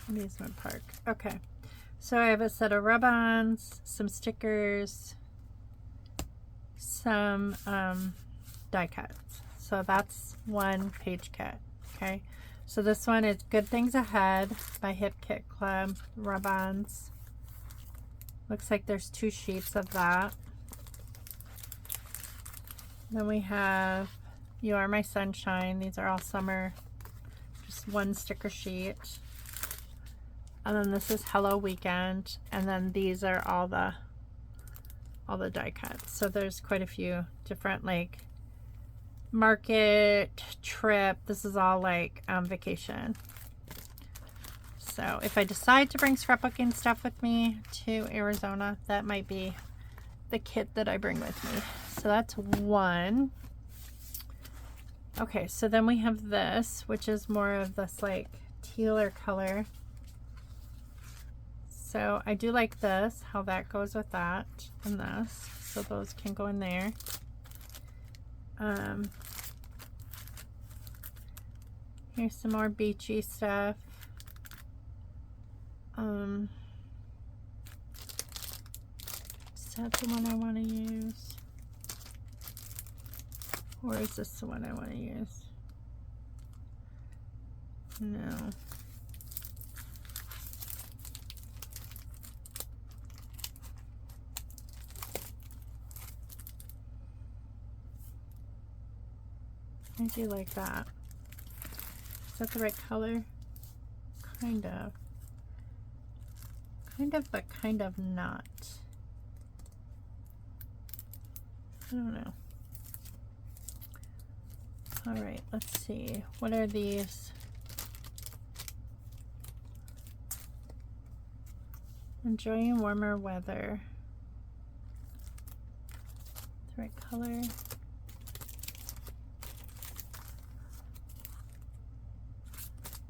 Amusement park. Okay, so I have a set of rub-ons, some stickers, some die cuts. So that's one page kit. Okay, so this one is Good Things Ahead by Hip Kit Club rub-ons. Looks like there's 2 sheets of that. Then we have You Are My Sunshine. These are all summer. Just one sticker sheet. And then this is Hello Weekend, and then these are all the die cuts. So there's quite a few different like market trip. This is all like vacation. So if I decide to bring scrapbooking stuff with me to Arizona, that might be the kit that I bring with me. So that's one. Okay, so then we have this, which is more of this like tealer color. So I do like this, how that goes with that and this. So those can go in there. Here's some more beachy stuff. Is that the one I want to use? Or is this the one I want to use? No. I do like that. Is that the right color? Kind of. Kind of, but kind of not. I don't know. Alright, let's see. What are these? Enjoying warmer weather. The right color.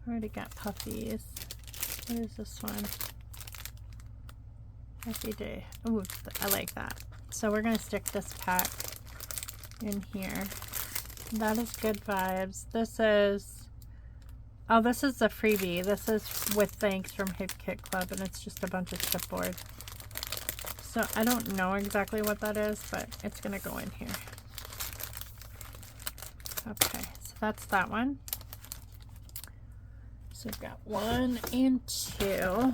Already got puffies. What is this one? Happy day. Ooh, I like that. So we're gonna stick this pack in here. That is good vibes. This is, oh, this is the freebie. This is with thanks from Hip Kit Club, and it's just a bunch of chipboard. So I don't know exactly what that is, but it's gonna go in here. Okay, so that's that one. So we've got 1 and 2.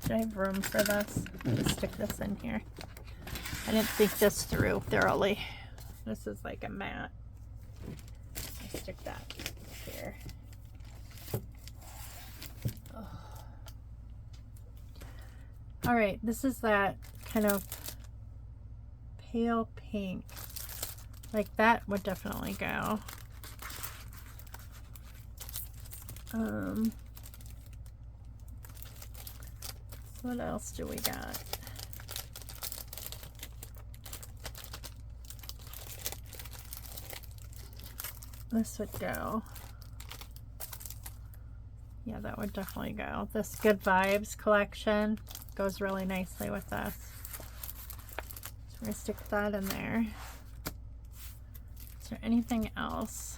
Do I have room for this? Just stick this in here. I didn't think this through thoroughly. This is like a mat. I'll stick that here. Oh. All right, this is that kind of pale pink. Like that would definitely go. What else do we got? This would go. Yeah, that would definitely go. This Good Vibes collection goes really nicely with this. So we're gonna stick that in there. Is there anything else?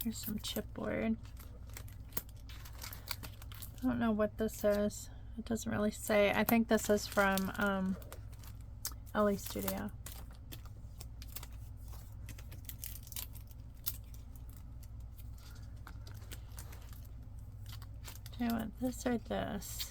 Here's some chipboard. I don't know what this is. It doesn't really say. I think this is from Ellie Studio. Do I want this or this?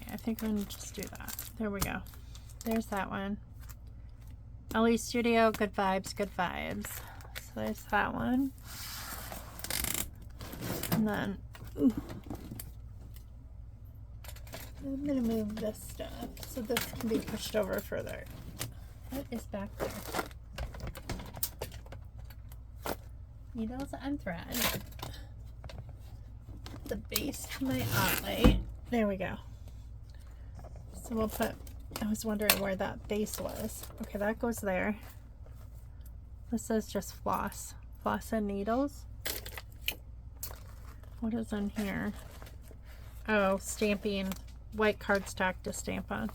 I think I'm gonna just do that. There we go. There's that one. Ellie Studio, Good Vibes, Good Vibes. So there's that one. And then, ooh, I'm gonna move this stuff so this can be pushed over further. What is back there? Needles and thread. The base to my light. There we go. So we'll put, I was wondering where that base was. Okay, that goes there. This is just floss. Floss and needles. What is in here? Oh, stamping white cardstock to stamp on.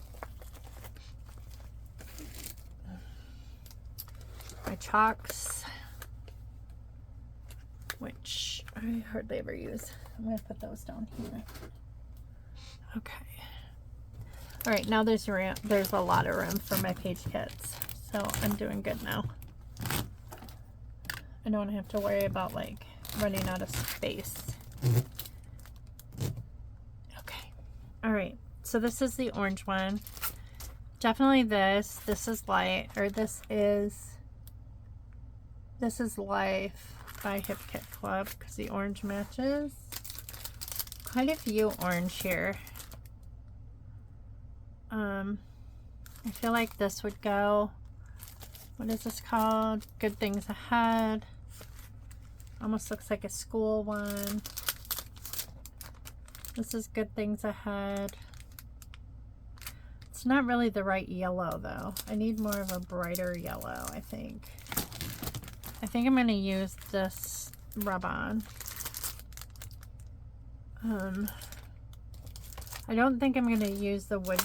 My chalks, which I hardly ever use. I'm going to put those down here. Okay. All right, now there's a lot of room for my page kits, so I'm doing good now. I don't have to worry about like running out of space. Okay. All right. So this is the orange one. Definitely this. This is light, or this is Life by Hip Kit Club because the orange matches. Quite a few orange here. I feel like this would go. What is this called? Good Things Ahead. Almost looks like a school one. This is Good Things Ahead. It's not really the right yellow though. I need more of a brighter yellow, I think. I think I'm going to use this rub-on. I don't think I'm going to use the wood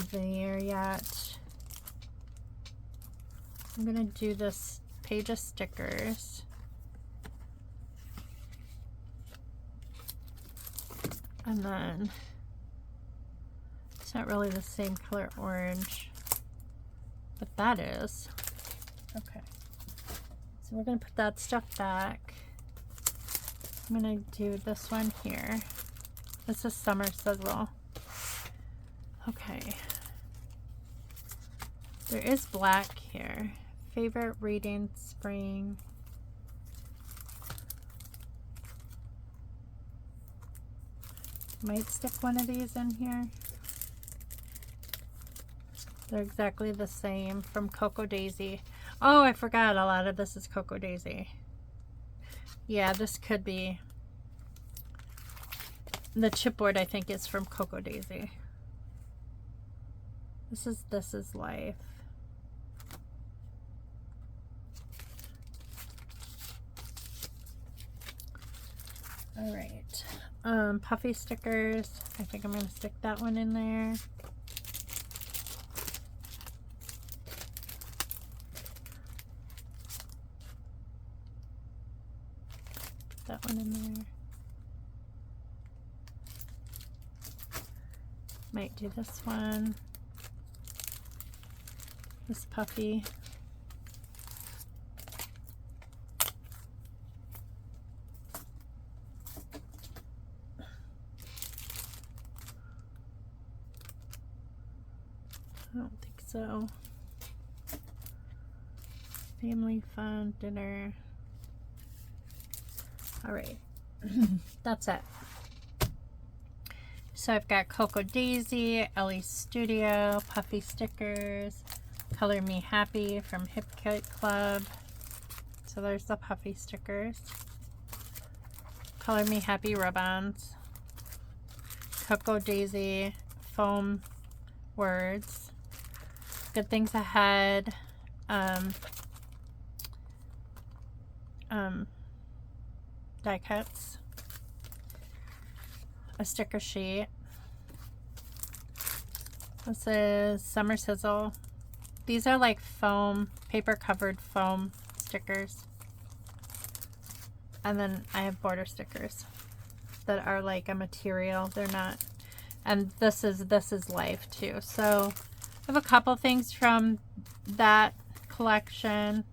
veneer yet. I'm going to do this page of stickers. And then it's not really the same color orange, but that is. Okay. So we're going to put that stuff back. I'm going to do this one here. This is Summer Sizzle. Okay. There is black here. Favorite reading, spring. Might stick one of these in here. They're exactly the same from Cocoa Daisy. Oh, I forgot a lot of this is Cocoa Daisy. Yeah, this could be. The chipboard I think is from Cocoa Daisy. This is Life. All right. Puffy stickers. I think I'm going to stick that one in there. Put that one in there. Might do this one. This puffy. I don't think so. Family fun dinner. All right. That's it. So I've got Cocoa Daisy, Ellie Studio, Puffy stickers, Color Me Happy from Hip Kit Club. So there's the Puffy stickers. Color Me Happy rub-ons. Cocoa Daisy foam words. Good Things Ahead. Die cuts. A sticker sheet. This is Summer Sizzle. These are like foam, paper covered foam stickers. And then I have border stickers that are like a material. They're not. And this is Life too. So I have a couple things from that collection.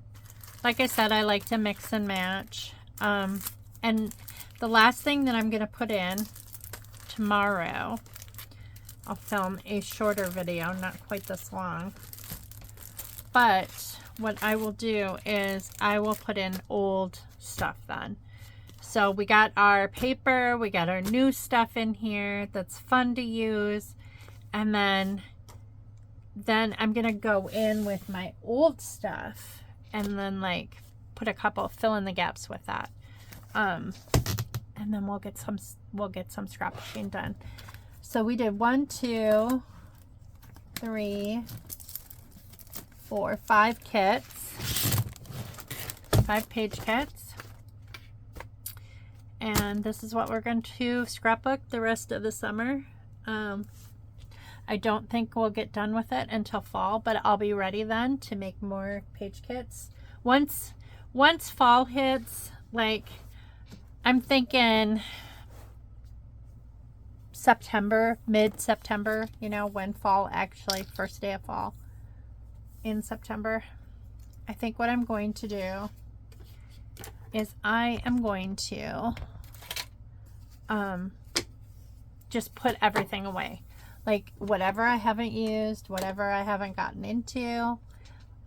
Like I said, I like to mix and match. And the last thing that I'm going to put in tomorrow, I'll film a shorter video, not quite this long. But what I will do is I will put in old stuff then. So we got our paper, we got our new stuff in here that's fun to use. And then I'm going to go in with my old stuff and then like put a couple, fill in the gaps with that. And then we'll get some scrapbooking done. So we did 1, 2, 3, 4, 5 kits, 5 page kits. And this is what we're going to scrapbook the rest of the summer. I don't think we'll get done with it until fall, but I'll be ready then to make more page kits. Once fall hits, like I'm thinking September, mid-September, you know, when fall actually, first day of fall in September. I think what I'm going to do is I am going to just put everything away. Like whatever I haven't used, whatever I haven't gotten into.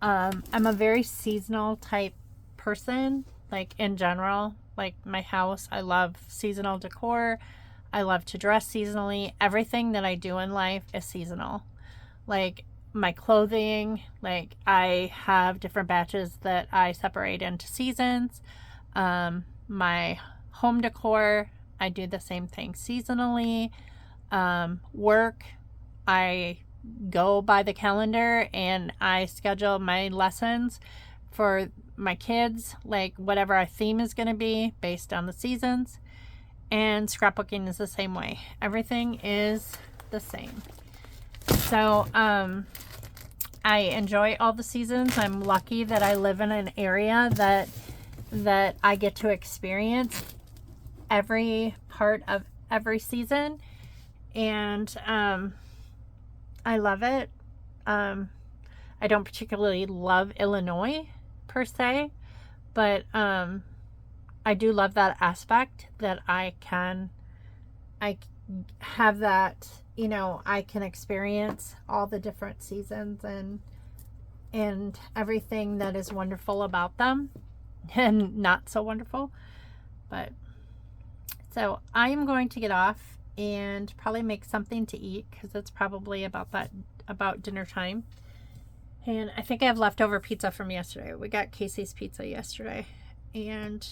I'm a very seasonal type person, like in general. Like my house, I love seasonal decor. I love to dress seasonally. Everything that I do in life is seasonal. Like my clothing, like I have different batches that I separate into seasons. My home decor, I do the same thing seasonally. Work, I go by the calendar and I schedule my lessons for my kids, like whatever our theme is going to be based on the seasons. And scrapbooking is the same way. Everything is the same. So I enjoy all the seasons. I'm lucky that I live in an area that I get to experience every part of every season, and I love it. I don't particularly love Illinois per se, but I do love that aspect that I have that, you know, I can experience all the different seasons and everything that is wonderful about them and not so wonderful. But so I am going to get off and probably make something to eat because it's probably about dinner time. And I think I have leftover pizza from yesterday. We got Casey's Pizza yesterday, and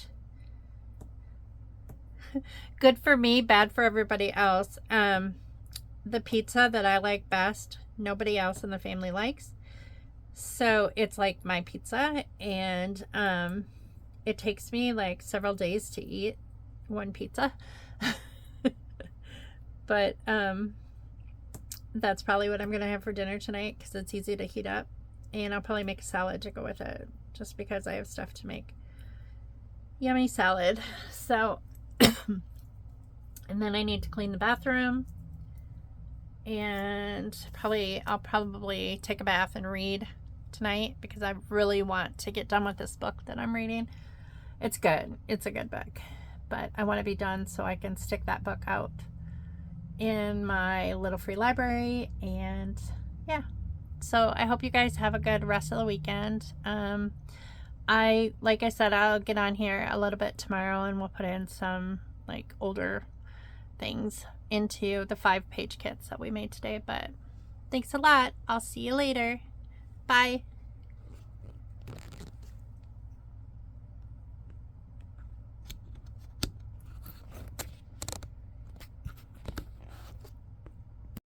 good for me, bad for everybody else. The pizza that I like best, nobody else in the family likes. So it's like my pizza, and it takes me like several days to eat one pizza. But that's probably what I'm going to have for dinner tonight because it's easy to heat up. And I'll probably make a salad to go with it just because I have stuff to make. Yummy salad. So, and then I need to clean the bathroom. And I'll probably take a bath and read tonight because I really want to get done with this book that I'm reading. It's good. It's a good book. But I want to be done so I can stick that book out in my little free library. And yeah. So I hope you guys have a good rest of the weekend. Like I said, I'll get on here a little bit tomorrow and we'll put in some like older things into the 5-page kits that we made today. But thanks a lot. I'll see you later. Bye.